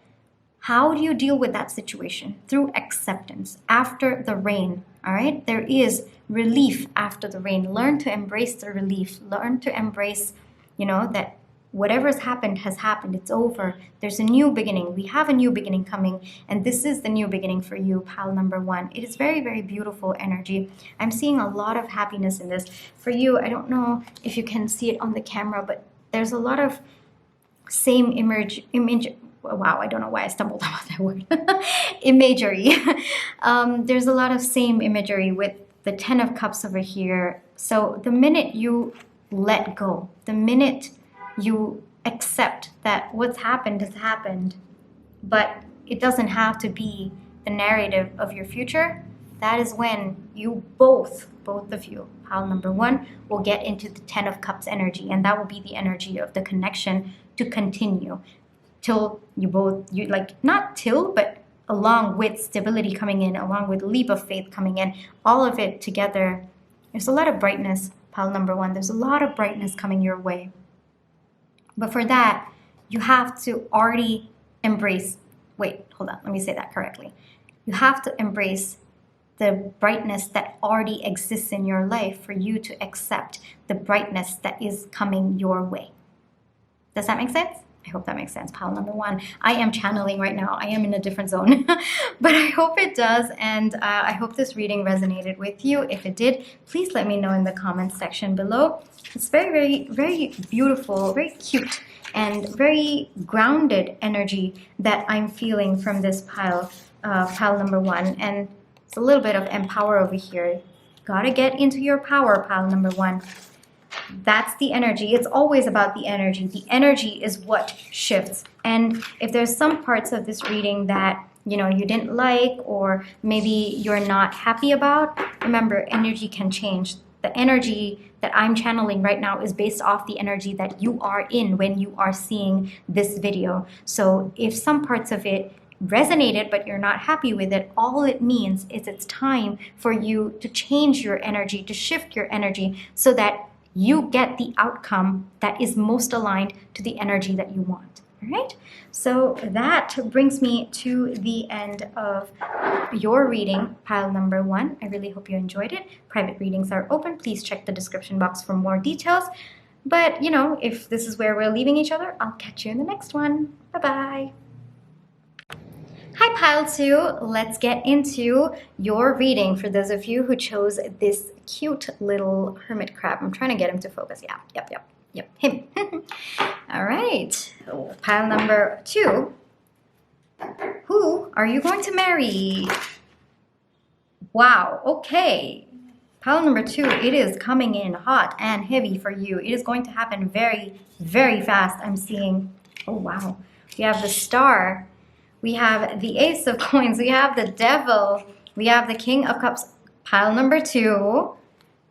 how do you deal with that situation? Through acceptance. After the rain, all right? There is relief after the rain. Learn to embrace the relief. Learn to embrace, you know, that whatever's happened has happened. It's over. There's a new beginning. We have a new beginning coming, and this is the new beginning for you, pile number one. It is very, very beautiful energy. I'm seeing a lot of happiness in this. For you, I don't know if you can see it on the camera, but there's a lot of same image. Wow, I don't know why I stumbled on that word. Imagery. There's a lot of same imagery with the 10 of Cups over here. So the minute you let go, the minute you accept that what's happened has happened, but it doesn't have to be the narrative of your future, that is when you both of you, pile number one, will get into the 10 of Cups energy, and that will be the energy of the connection to continue till you like, not till, but along with stability coming in, along with leap of faith coming in, all of it together. There's a lot of brightness, pile number one. There's a lot of brightness coming your way. But for that, you have to already embrace, wait, hold on, let me say that correctly. You have to embrace the brightness that already exists in your life for you to accept the brightness that is coming your way. Does that make sense? I hope that makes sense, pile number one. I am channeling right now. I am in a different zone, but I hope it does. And I hope this reading resonated with you. If it did, please let me know in the comments section below. It's very, very, very beautiful, very cute, and very grounded energy that I'm feeling from this pile number one. And it's a little bit of empower over here. Gotta get into your power, pile number one. That's the energy. It's always about the energy. The energy is what shifts. And if there's some parts of this reading that, you know, you didn't like, or maybe you're not happy about, remember, energy can change. The energy that I'm channeling right now is based off the energy that you are in when you are seeing this video. So if some parts of it resonated but you're not happy with it, all it means is it's time for you to change your energy, to shift your energy so that you get the outcome that is most aligned to the energy that you want. All right? So that brings me to the end of your reading, pile number one. I really hope you enjoyed it. Private readings are open. Please check the description box for more details. But, you know, if this is where we're leaving each other, I'll catch you in the next one. Bye-bye. Hi, pile two. Let's get into your reading for those of you who chose this cute little hermit crab. I'm trying to get him to focus. Yeah, yep, him. All right, pile number two. Who are you going to marry? Wow, okay. Pile number two, it is coming in hot and heavy for you. It is going to happen very, very fast. I'm seeing, oh wow. We have the Star. We have the Ace of Coins. We have the Devil. We have the King of Cups. Pile number two.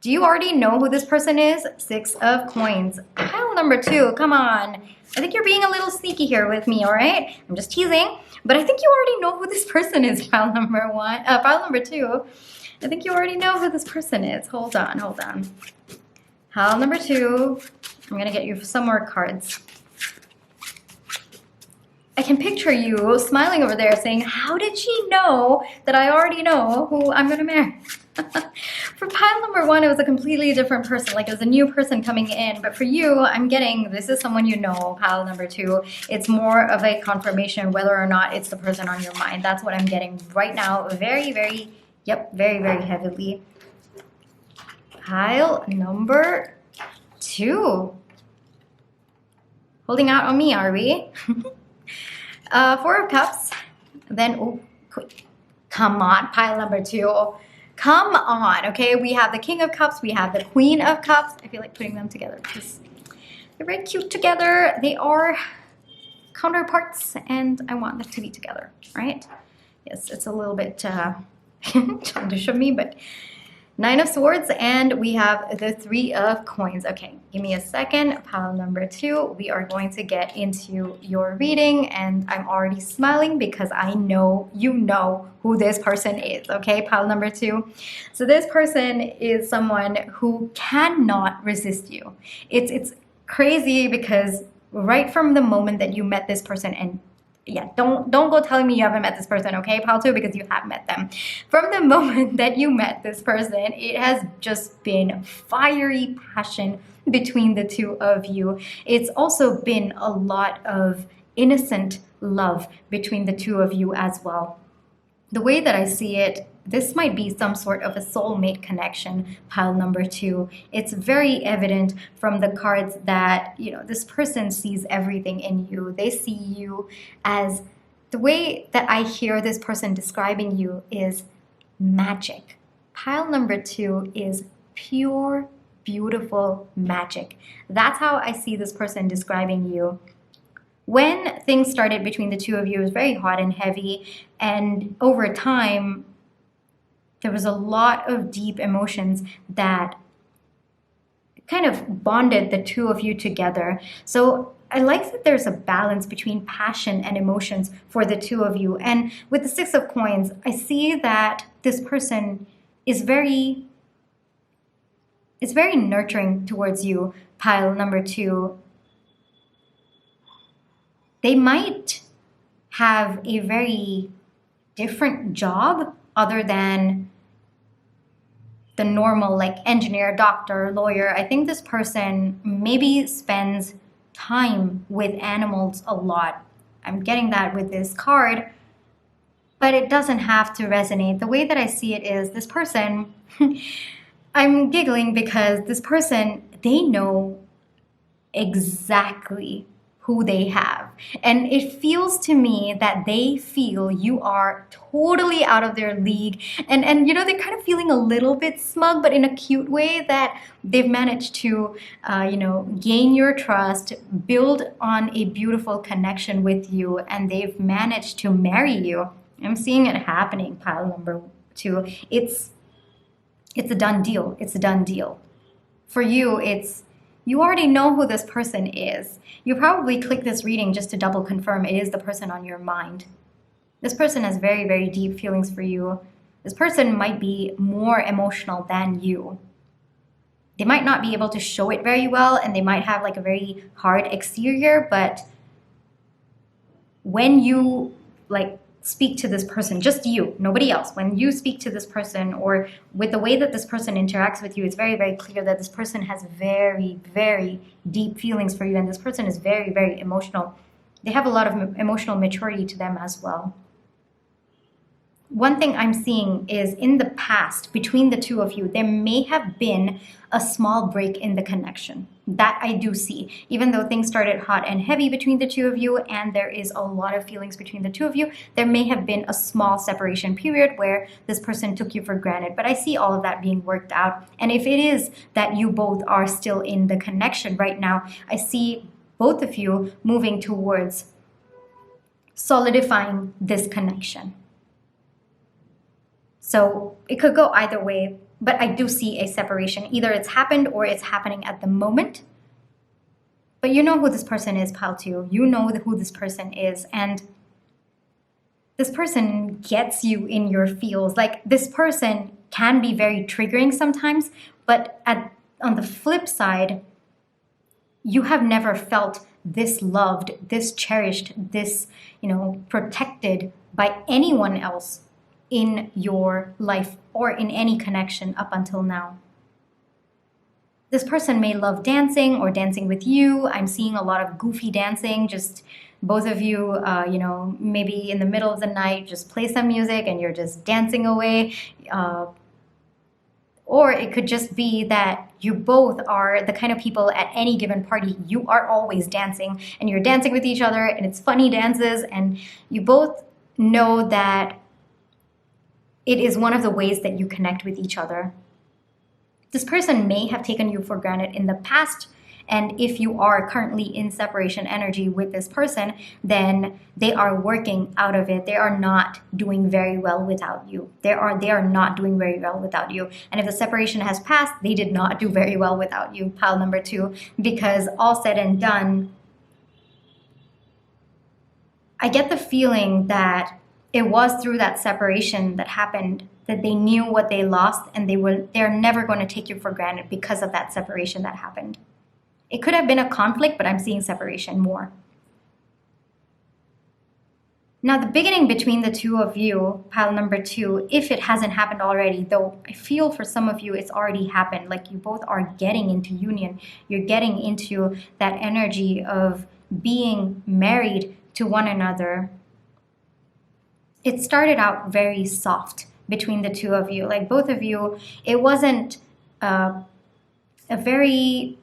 Do you already know who this person is? Six of Coins. Pile number two. Come on. I think you're being a little sneaky here with me, all right? I'm just teasing. But I think you already know who this person is. Pile number one. Pile number two. I think you already know who this person is. Hold on. Pile number two. I'm going to get you some more cards. I can picture you smiling over there saying, how did she know that I already know who I'm going to marry? For pile number one, it was a completely different person. Like, it was a new person coming in. But for you, I'm getting this is someone you know. Pile number two, it's more of a confirmation whether or not it's the person on your mind. That's what I'm getting right now. Very, very, yep, very, very heavily. Pile number two. Holding out on me, are we? Four of Cups. Then, oh, come on, pile number two. Come on, okay? We have the King of Cups. We have the Queen of Cups. I feel like putting them together because they're very cute together. They are counterparts, and I want them to be together, right? Yes, it's a little bit childish of me, but Nine of Swords, and we have the Three of Coins. Okay, give me a second. Pile number two, we are going to get into your reading, and I'm already smiling because I know you know who this person is, okay? Pile number two. So this person is someone who cannot resist you. It's crazy because right from the moment that you met this person, and yeah, don't go telling me you haven't met this person, okay, pile two, because you have met them. From the moment that you met this person, it has just been fiery passion between the two of you. It's also been a lot of innocent love between the two of you as well. The way that I see it, this might be some sort of a soulmate connection, pile number two. It's very evident from the cards that, you know, this person sees everything in you. They see you as, the way that I hear this person describing you is magic. Pile number two is pure, beautiful magic. That's how I see this person describing you. When things started between the two of you, it was very hot and heavy, and over time, there was a lot of deep emotions that kind of bonded the two of you together. So I like that there's a balance between passion and emotions for the two of you. And with the Six of Coins, I see that this person is very nurturing towards you, pile number two. They might have a very different job other than the normal, like, engineer, doctor, lawyer. I think this person maybe spends time with animals a lot. I'm getting that with this card, but it doesn't have to resonate. The way that I see it is this person, I'm giggling because this person, they know exactly who they have. And it feels to me that they feel you are totally out of their league. And you know, they're kind of feeling a little bit smug, but in a cute way, that they've managed to, you know, gain your trust, build on a beautiful connection with you, and they've managed to marry you. I'm seeing it happening, pile number two. It's a done deal. It's a done deal. For you, you already know who this person is. You probably click this reading just to double confirm it is the person on your mind. This person has very, very deep feelings for you. This person might be more emotional than you. They might not be able to show it very well, and they might have like a very hard exterior, but when you like speak to this person, just you, nobody else, when you speak to this person, or with the way that this person interacts with you, it's very, very clear that this person has very, very deep feelings for you, and this person is very, very emotional. They have a lot of emotional maturity to them as well. One thing I'm seeing is in the past, between the two of you, there may have been a small break in the connection. That I do see. Even though things started hot and heavy between the two of you, and there is a lot of feelings between the two of you, there may have been a small separation period where this person took you for granted. But I see all of that being worked out. And if it is that you both are still in the connection right now, I see both of you moving towards solidifying this connection. So it could go either way, but I do see a separation. Either it's happened or it's happening at the moment. But you know who this person is, pile two. You know who this person is. And this person gets you in your feels. Like, this person can be very triggering sometimes, but on the flip side, you have never felt this loved, this cherished, this, you know, protected by anyone else in your life or in any connection up until now. This person may love dancing or dancing with you. I'm seeing a lot of goofy dancing, just both of you, maybe in the middle of the night, just play some music and you're just dancing away. Or it could just be that you both are the kind of people at any given party, you are always dancing and you're dancing with each other and it's funny dances, and you both know that it is one of the ways that you connect with each other. This person may have taken you for granted in the past, and if you are currently in separation energy with this person, then they are working out of it. They are not doing very well without you. They are not doing very well without you. And if the separation has passed, they did not do very well without you, pile number 2, because all said and done, I get the feeling that it was through that separation that happened that they knew what they lost, and they're never going to take you for granted because of that separation that happened. It could have been a conflict, but I'm seeing separation more. Now, the beginning between the two of you, pile number 2, if it hasn't happened already, though I feel for some of you it's already happened, like you both are getting into union. You're getting into that energy of being married to one another. It started out very soft between the two of you. Like both of you, it wasn't a very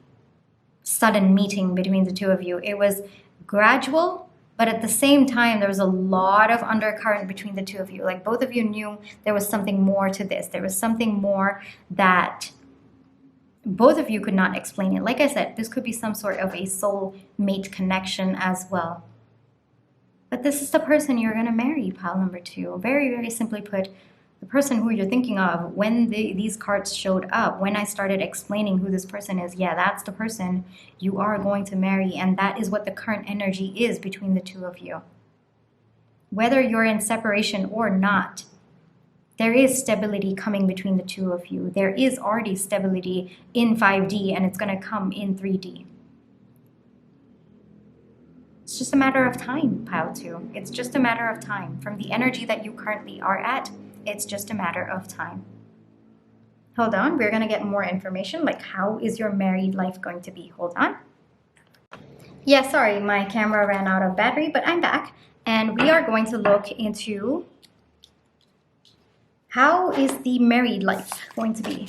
sudden meeting between the two of you. It was gradual, but at the same time, there was a lot of undercurrent between the two of you. Like both of you knew there was something more to this. There was something more that both of you could not explain it. Like I said, this could be some sort of a soul mate connection as well. But this is the person you're going to marry, pile number 2. Very, very simply put, the person who you're thinking of when these cards showed up, when I started explaining who this person is, yeah, that's the person you are going to marry, and that is what the current energy is between the two of you. Whether you're in separation or not, there is stability coming between the two of you. There is already stability in 5D, and it's going to come in 3D. It's just a matter of time, pile 2. It's just a matter of time. From the energy that you currently are at, it's just a matter of time. Hold on, we're going to get more information, like how is your married life going to be? Hold on. Yeah, sorry, my camera ran out of battery, but I'm back. And we are going to look into how is the married life going to be?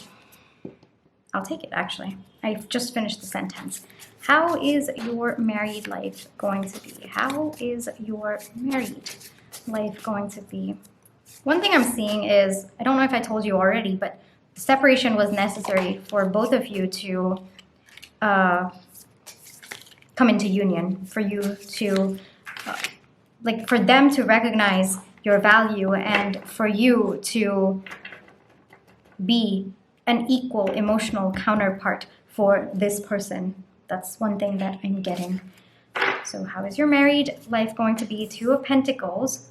I'll take it, actually. I've just finished the sentence. How is your married life going to be? How is your married life going to be? One thing I'm seeing is, I don't know if I told you already, but separation was necessary for both of you to come into union, for you to, for them to recognize your value and for you to be an equal emotional counterpart for this person. That's one thing that I'm getting. So how is your married life going to be? 2 of Pentacles,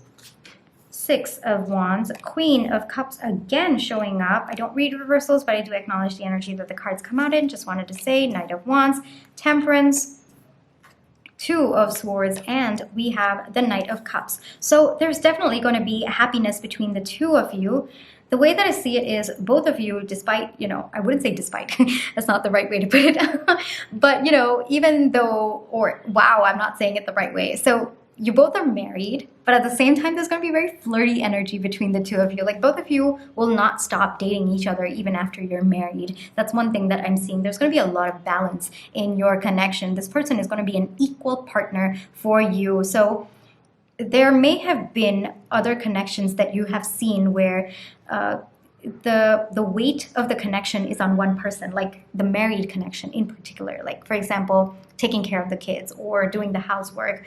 6 of Wands, Queen of Cups again showing up. I don't read reversals, but I do acknowledge the energy that the cards come out in. Just wanted to say Knight of Wands, Temperance, 2 of Swords, and we have the Knight of Cups. So there's definitely going to be happiness between the two of you. The way that I see it is both of you, despite, I wouldn't say despite, that's not the right way to put it, but, even though, or wow, I'm not saying it the right way. So you both are married, but at the same time, there's going to be very flirty energy between the two of you. Like both of you will not stop dating each other even after you're married. That's one thing that I'm seeing. There's going to be a lot of balance in your connection. This person is going to be an equal partner for you. So there may have been other connections that you have seen where the weight of the connection is on one person, like the married connection in particular. Like, for example, taking care of the kids or doing the housework.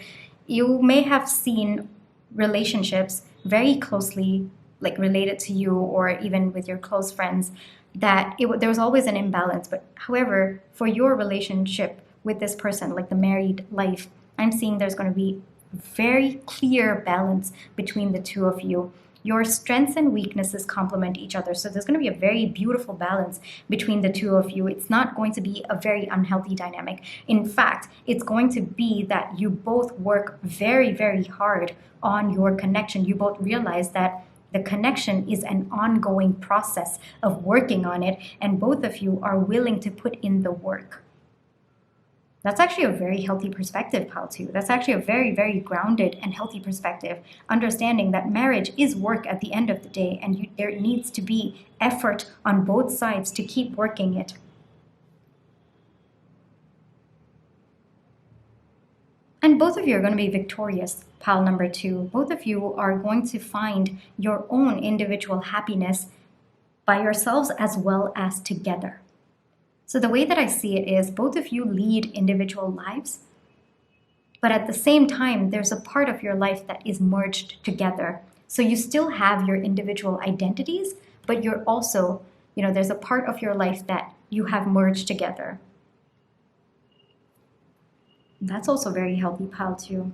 You may have seen relationships very closely related to you or even with your close friends that there was always an imbalance. But however, for your relationship with this person, like the married life, I'm seeing there's going to be very clear balance between the two of you. Your strengths and weaknesses complement each other. So there's going to be a very beautiful balance between the two of you. It's not going to be a very unhealthy dynamic. In fact, it's going to be that you both work very, very hard on your connection. You both realize that The connection is an ongoing process of working on it, and both of you are willing to put in the work. That's actually a very healthy perspective, pal, too. That's actually a very, very grounded and healthy perspective, understanding that marriage is work at the end of the day, and there needs to be effort on both sides to keep working it. And both of you are going to be victorious, pile number 2. Both of you are going to find your own individual happiness by yourselves as well as together. So the way that I see it is both of you lead individual lives, but at the same time, there's a part of your life that is merged together. So you still have your individual identities, but you're also, there's a part of your life that you have merged together. That's also very healthy, pal, too.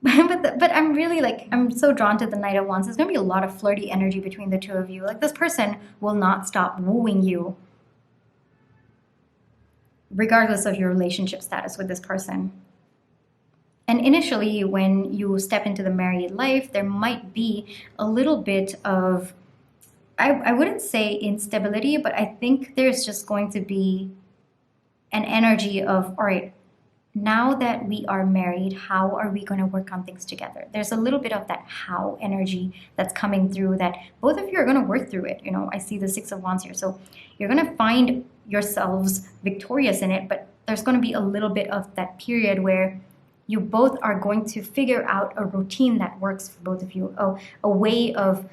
But I'm really I'm so drawn to the Knight of Wands. There's going to be a lot of flirty energy between the two of you. This person will not stop wooing you, regardless of your relationship status with this person. And initially, when you step into the married life, there might be a little bit of, I wouldn't say instability, but I think there's just going to be an energy of, all right, now that we are married, how are we going to work on things together? There's a little bit of that how energy that's coming through, that both of you are going to work through it. I see the Six of Wands here. So you're going to find yourselves victorious in it, but there's going to be a little bit of that period where you both are going to figure out a routine that works for both of you, a way of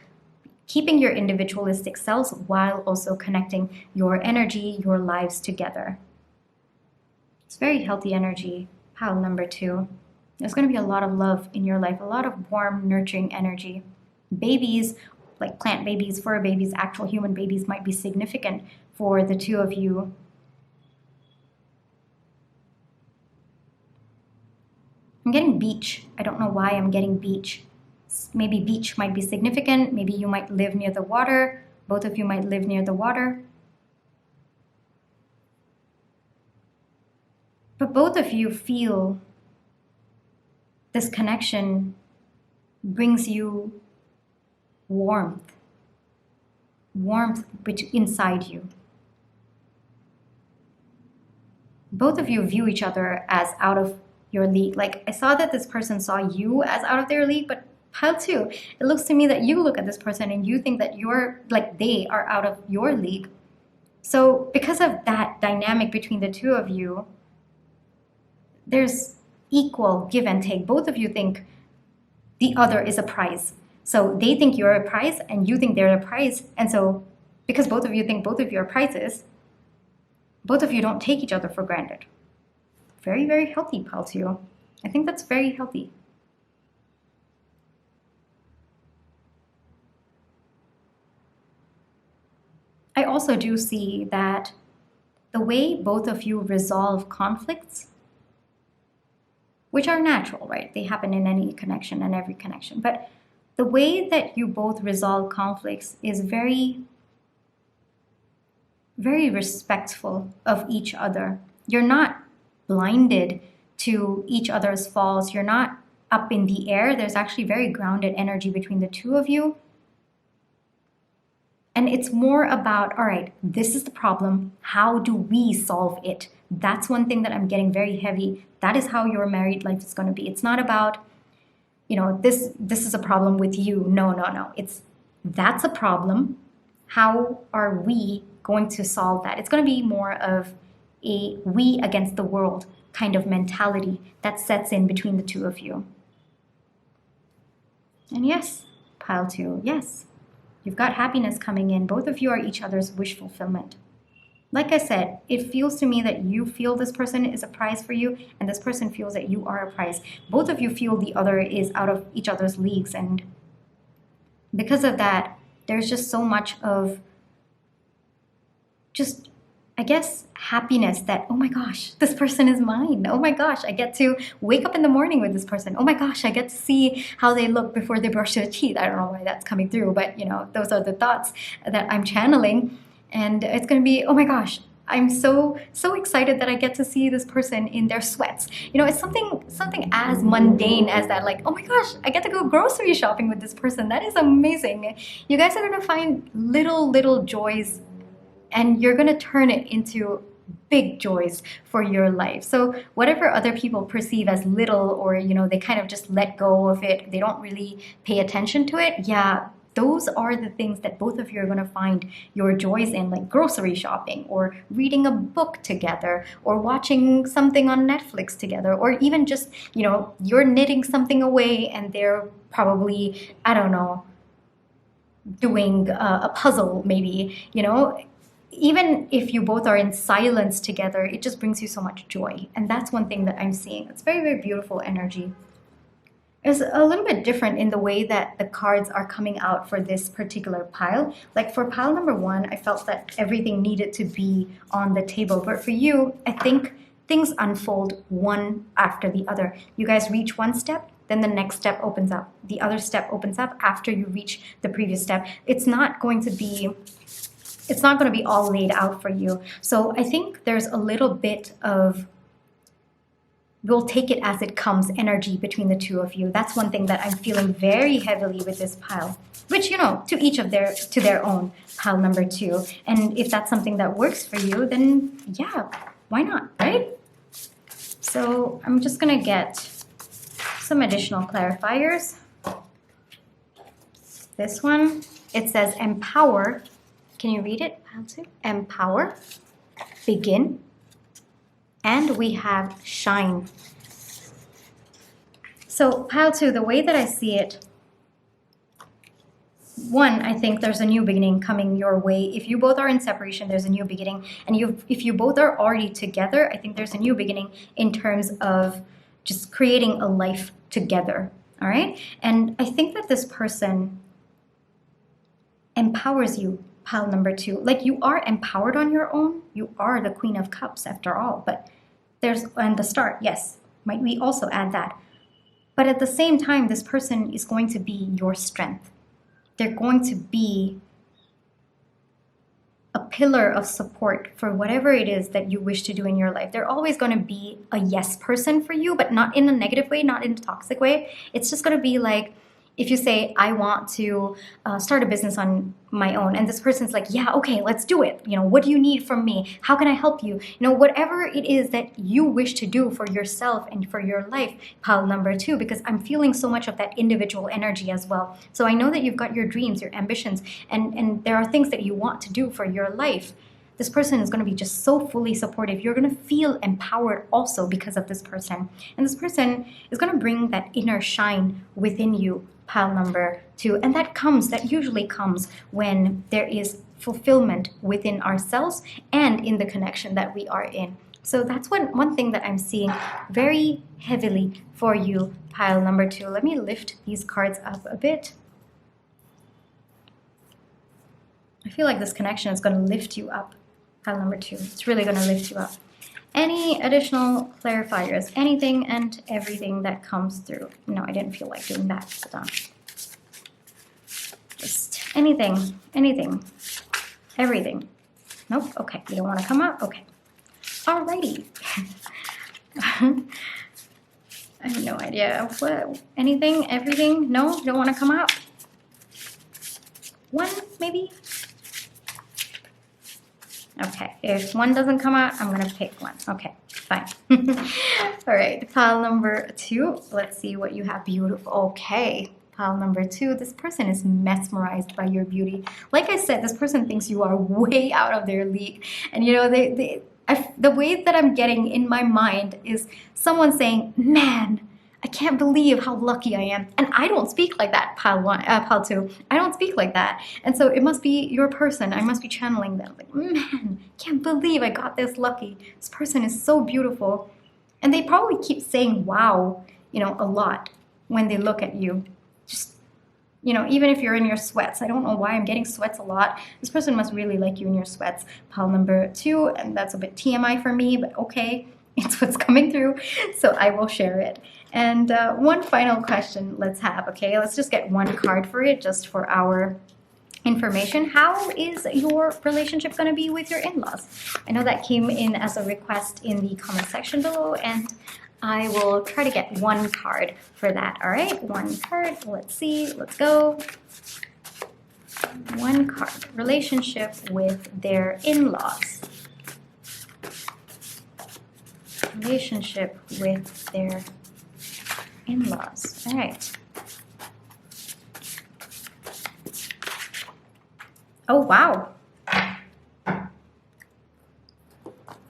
keeping your individualistic selves while also connecting your energy, your lives together. It's very healthy energy, pile number 2. There's going to be a lot of love in your life, a lot of warm, nurturing energy. Babies, like plant babies, fur babies, actual human babies might be significant for the two of you. I'm getting beach. I don't know why I'm getting beach. Maybe beach might be significant. Maybe you might live near the water. Both of you might live near the water. But both of you feel this connection brings you warmth inside you. Both of you view each other as out of your league. I saw that this person saw you as out of their league, but pile 2, it looks to me that you look at this person and you think that they are out of your league. So because of that dynamic between the two of you, there's equal give and take. Both of you think the other is a prize. So they think you're a prize and you think they're a prize. And so because both of you think both of you are prizes, both of you don't take each other for granted. Very, very healthy, pal 2. I think that's very healthy. I also do see that the way both of you resolve conflicts, which are natural, right? They happen in any connection and every connection. But the way that you both resolve conflicts is very, very respectful of each other. You're not blinded to each other's faults. You're not up in the air. There's actually very grounded energy between the two of you. And it's more about, all right, this is the problem. How do we solve it? That's one thing that I'm getting very heavy. That is how your married life is going to be. It's not about, this is a problem with you. No. That's a problem. How are we going to solve that? It's going to be more of a we against the world kind of mentality that sets in between the two of you. And yes, pile 2, yes. You've got happiness coming in. Both of you are each other's wish fulfillment. Like I said, it feels to me that you feel this person is a prize for you, and this person feels that you are a prize. Both of you feel the other is out of each other's leagues, and because of that, there's just so much of just, I guess, happiness that, oh my gosh, this person is mine. Oh my gosh, I get to wake up in the morning with this person. Oh my gosh, I get to see how they look before they brush their teeth. I don't know why that's coming through, but those are the thoughts that I'm channeling. And it's going to be, oh my gosh, I'm so excited that I get to see this person in their sweats. You know, it's something as mundane as that, like, oh my gosh, I get to go grocery shopping with this person. That is amazing. You guys are gonna find little joys, and you're gonna turn it into big joys for your life. So whatever other people perceive as little, or you know, they kind of just let go of it, they don't really pay attention to it, yeah, those are the things that both of you are going to find your joys in, like grocery shopping, or reading a book together, or watching something on Netflix together, or even just, you know, you're knitting something away and they're probably, I don't know, doing a puzzle maybe, you know. Even if you both are in silence together, it just brings you so much joy. And that's one thing that I'm seeing. It's very beautiful energy. It's a little bit different in the way that the cards are coming out for this particular pile. Like for pile number 1, I felt that everything needed to be on the table. But for you, I think things unfold one after the other. You guys reach one step, then the next step opens up. The other step opens up after you reach the previous step. It's not going to be all laid out for you. So I think there's a little bit of we'll take it as it comes energy between the two of you. That's one thing that I'm feeling very heavily with this pile, which, you know, to each of their own, pile number 2. And if that's something that works for you, then yeah, why not, right? So I'm just gonna get some additional clarifiers. This one, it says empower. Can you read it, pile 2? Empower, begin, and we have shine. So pile 2, the way that I see it, 1, I think there's a new beginning coming your way. If you both are in separation, there's a new beginning. And if you both are already together, I think there's a new beginning in terms of just creating a life together, all right? And I think that this person empowers you, pile number 2. Like, you are empowered on your own. You are the Queen of Cups after all, but and the start, yes, might we also add that. But at the same time, this person is going to be your strength. They're going to be a pillar of support for whatever it is that you wish to do in your life. They're always going to be a yes person for you, but not in a negative way, not in a toxic way. It's just going to be like, if you say, I want to start a business on my own, and this person's like, yeah, okay, let's do it. You know, what do you need from me? How can I help you? You know, whatever it is that you wish to do for yourself and for your life, pile number 2, because I'm feeling so much of that individual energy as well. So I know that you've got your dreams, your ambitions, and there are things that you want to do for your life. This person is going to be just so fully supportive. You're going to feel empowered also because of this person. And this person is going to bring that inner shine within you, pile number 2. And that usually comes when there is fulfillment within ourselves and in the connection that we are in. So that's one thing that I'm seeing very heavily for you, pile number 2. Let me lift these cards up a bit. I feel like this connection is going to lift you up, pile number 2. It's really going to lift you up. Any additional clarifiers? Anything and everything that comes through. No, I didn't feel like doing that. Hold on. Just anything, everything. Nope. Okay, you don't want to come out? Okay. Alrighty. I have no idea. What? Anything, everything? No? Don't want to come out? One, maybe? Okay, if one doesn't come out, I'm gonna pick one. Okay, fine. All right, pile number 2. Let's see what you have. Beautiful. Okay, pile number 2. This person is mesmerized by your beauty. Like I said, this person thinks you are way out of their league. And you know, the way that I'm getting in my mind is someone saying, man, I can't believe how lucky I am. And I don't speak like that, pile 2. I don't speak like that. And so it must be your person. I must be channeling them. Like, man, can't believe I got this lucky. This person is so beautiful. And they probably keep saying, wow, you know, a lot when they look at you. Just, you know, even if you're in your sweats. I don't know why I'm getting sweats a lot. This person must really like you in your sweats. Pile number 2, and that's a bit TMI for me, but okay. It's what's coming through, so I will share it. And one final question let's have, okay? Let's just get one card for it, just for our information. How is your relationship going to be with your in-laws? I know that came in as a request in the comment section below, and I will try to get one card for that. All right, one card. Let's see. Let's go. One card. Relationship with their in-laws. Relationship with their in-laws. All right. Oh, wow.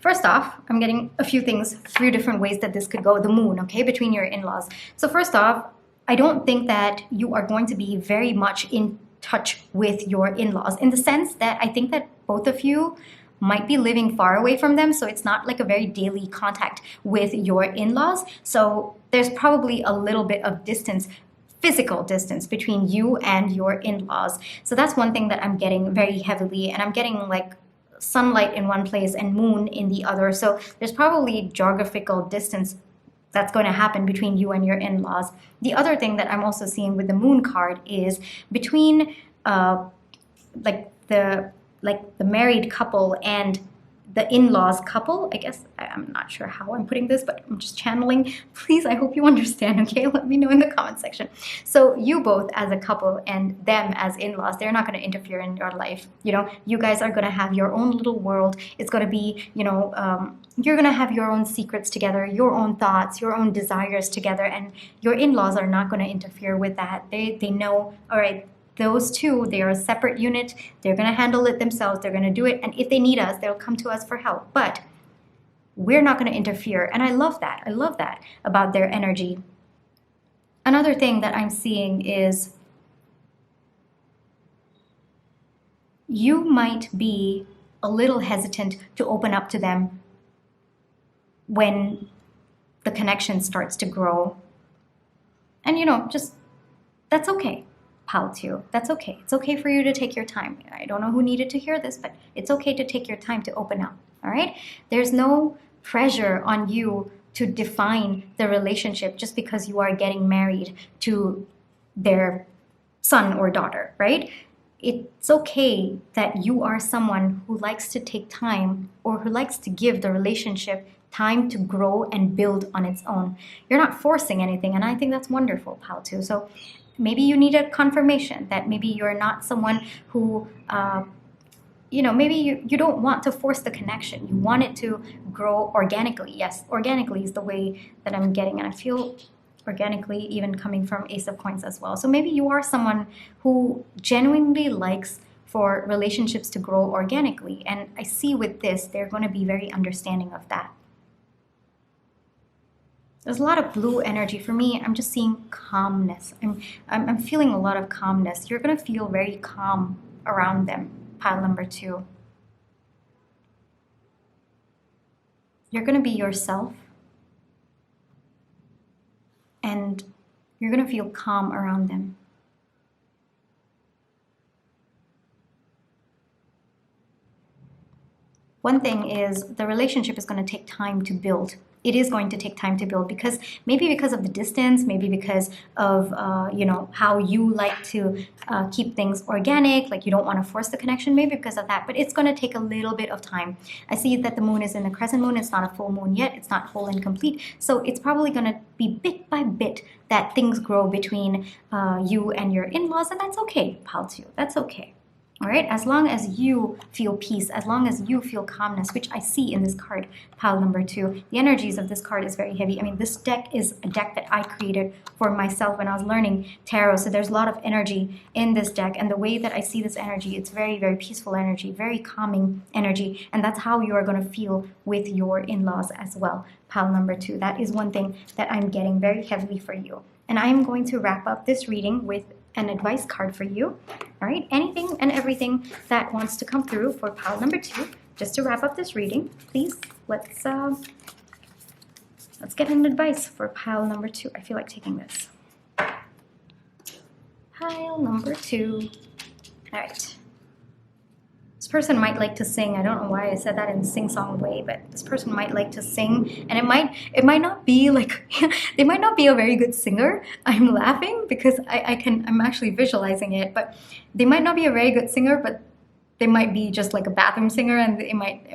First off, I'm getting a few different ways that this could go. The moon, okay, between your in-laws. So first off, I don't think that you are going to be very much in touch with your in-laws, in the sense that I think that both of you might be living far away from them. So it's not like a very daily contact with your in-laws. So there's probably a little bit of distance, physical distance between you and your in-laws. So that's one thing that I'm getting very heavily, and I'm getting like sunlight in one place and moon in the other. So there's probably geographical distance that's going to happen between you and your in-laws. The other thing that I'm also seeing with the moon card is between like the married couple and the in-laws couple. I guess I'm not sure how I'm putting this, but I'm just channeling. Please, I hope you understand, okay? Let me know in the comment section. So you both as a couple and them as in-laws, they're not going to interfere in your life. You know, you guys are going to have your own little world. It's going to be, you know, you're going to have your own secrets together, your own thoughts, your own desires together, and your in-laws are not going to interfere with that. They know, all right, those two, they are a separate unit. They're going to handle it themselves. They're going to do it. And if they need us, they'll come to us for help. But we're not going to interfere. And I love that. I love that about their energy. Another thing that I'm seeing is you might be a little hesitant to open up to them when the connection starts to grow. And, you know, just that's okay. Pal 2, that's okay. It's okay for you to take your time. I don't know who needed to hear this, but it's okay to take your time to open up, all right? There's no pressure on you to define the relationship just because you are getting married to their son or daughter, right? It's okay that you are someone who likes to take time, or who likes to give the relationship time to grow and build on its own. You're not forcing anything, and I think that's wonderful, Pal 2. So maybe you need a confirmation that maybe you're not someone who, you know, maybe you don't want to force the connection. You want it to grow organically. Yes, organically is the way that I'm getting, and I feel organically even coming from Ace of Coins as well. So maybe you are someone who genuinely likes for relationships to grow organically. And I see with this, they're going to be very understanding of that. There's a lot of blue energy for me. I'm just seeing calmness. I'm feeling a lot of calmness. You're going to feel very calm around them, pile number 2. You're going to be yourself, and you're going to feel calm around them. One thing is the relationship is going to take time to build. It is going to take time to build because of the distance, maybe because of, you know, how you like to keep things organic, like you don't want to force the connection, maybe because of that, but it's going to take a little bit of time. I see that the moon is in a crescent moon. It's not a full moon yet. It's not whole and complete. So it's probably going to be bit by bit that things grow between you and your in-laws, and that's okay, Pal 2. That's okay. All right, as long as you feel peace, as long as you feel calmness, which I see in this card, pile number 2. The energies of this card is very heavy. I mean, this deck is a deck that I created for myself when I was learning tarot. So there's a lot of energy in this deck. And the way that I see this energy, it's very, very peaceful energy, very calming energy. And that's how you are going to feel with your in-laws as well, pile number 2. That is one thing that I'm getting very heavily for you. And I am going to wrap up this reading with an advice card for you. All right, anything and everything that wants to come through for pile number 2. Just to wrap up this reading, please, let's get an advice for pile number 2. I feel like taking this. Pile number 2. All right. This person might like to sing. I don't know why I said that in a sing-song way, but this person might like to sing, and it might not be like they might not be a very good singer. I'm laughing because I'm actually visualizing it, but they might not be a very good singer, but they might be just like a bathroom singer, and they might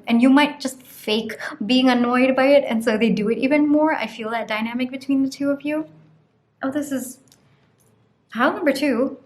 and you might just fake being annoyed by it, and so they do it even more. I feel that dynamic between the two of you. Oh, this is pile number 2.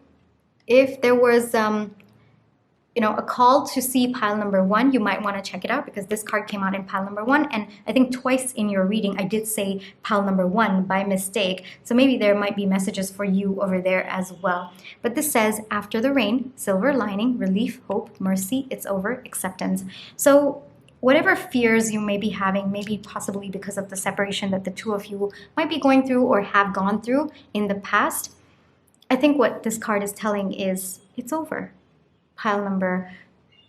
If there was a call to see pile number 1, you might want to check it out, because this card came out in pile number 1, and I think twice in your reading I did say pile number 1 by mistake, so maybe there might be messages for you over there as well. But this says, after the rain, silver lining, relief, hope, mercy, it's over, acceptance. So whatever fears you may be having, maybe possibly because of the separation that the two of you might be going through or have gone through in the past, I think what this card is telling is it's over. Pile number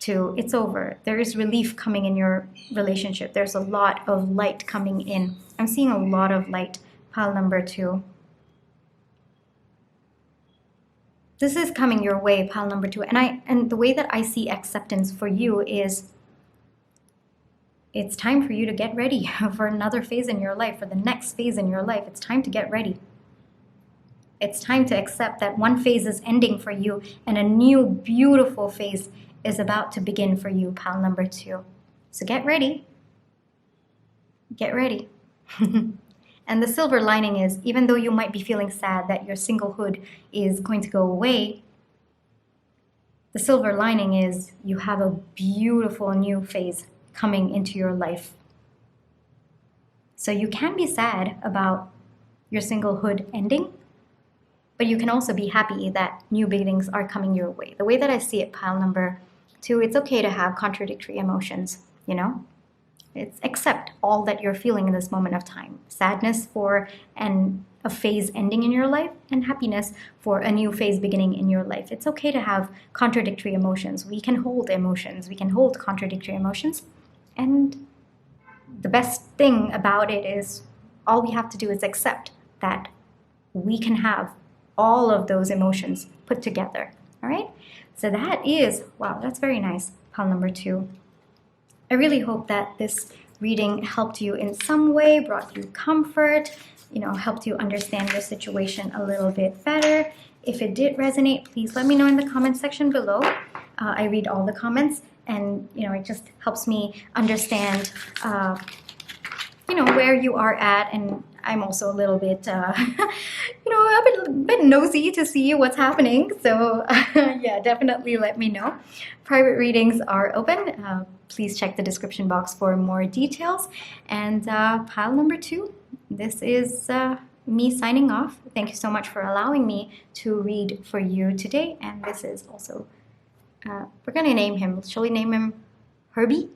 2, it's over. There is relief coming in your relationship. There's a lot of light coming in. I'm seeing a lot of light. Pile number 2. This is coming your way, pile number 2. And the way that I see acceptance for you is it's time for you to get ready for another phase in your life, for the next phase in your life. It's time to get ready. It's time to accept that one phase is ending for you and a new beautiful phase is about to begin for you, pile number 2. So get ready. Get ready. And the silver lining is, even though you might be feeling sad that your singlehood is going to go away, the silver lining is you have a beautiful new phase coming into your life. So you can be sad about your singlehood ending, but you can also be happy that new beginnings are coming your way. The way that I see it, pile number 2, it's okay to have contradictory emotions, It's accept all that you're feeling in this moment of time. Sadness for a phase ending in your life, and happiness for a new phase beginning in your life. It's okay to have contradictory emotions. We can hold emotions. We can hold contradictory emotions. And the best thing about it is all we have to do is accept that we can have all of those emotions put together. All right? So that is, wow, that's very nice, pile number 2. I really hope that this reading helped you in some way, brought you comfort, helped you understand your situation a little bit better. If it did resonate, please let me know in the comment section below. I read all the comments, and it just helps me understand where you are at, and I'm also a little bit a bit nosy to see what's happening, so yeah, definitely let me know. Private readings are open. Please check the description box for more details. And pile number 2, this is me signing off. Thank you so much for allowing me to read for you today. And this is also we're gonna name him. Shall we name him Herbie?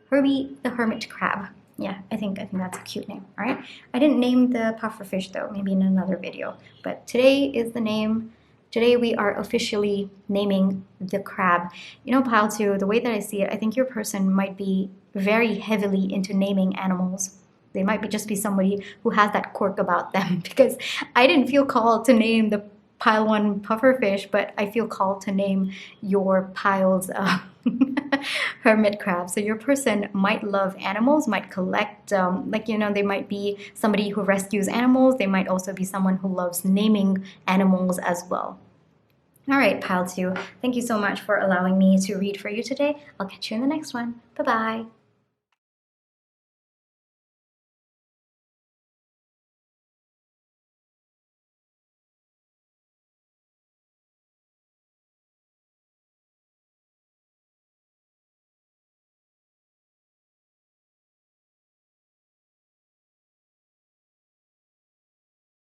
Herbie the Hermit Crab. Yeah, I think that's a cute name. All right. I didn't name the pufferfish though. Maybe in another video. But today is the name. Today we are officially naming the crab. Pile 2, the way that I see it, I think your person might be very heavily into naming animals. They might just be somebody who has that quirk about them, because I didn't feel called to name the pile 1 pufferfish, but I feel called to name your piles hermit crab. So your person might love animals, might collect, they might be somebody who rescues animals. They might also be someone who loves naming animals as well. All right, pile 2, thank you so much for allowing me to read for you today. I'll catch you in the next one. Bye-bye.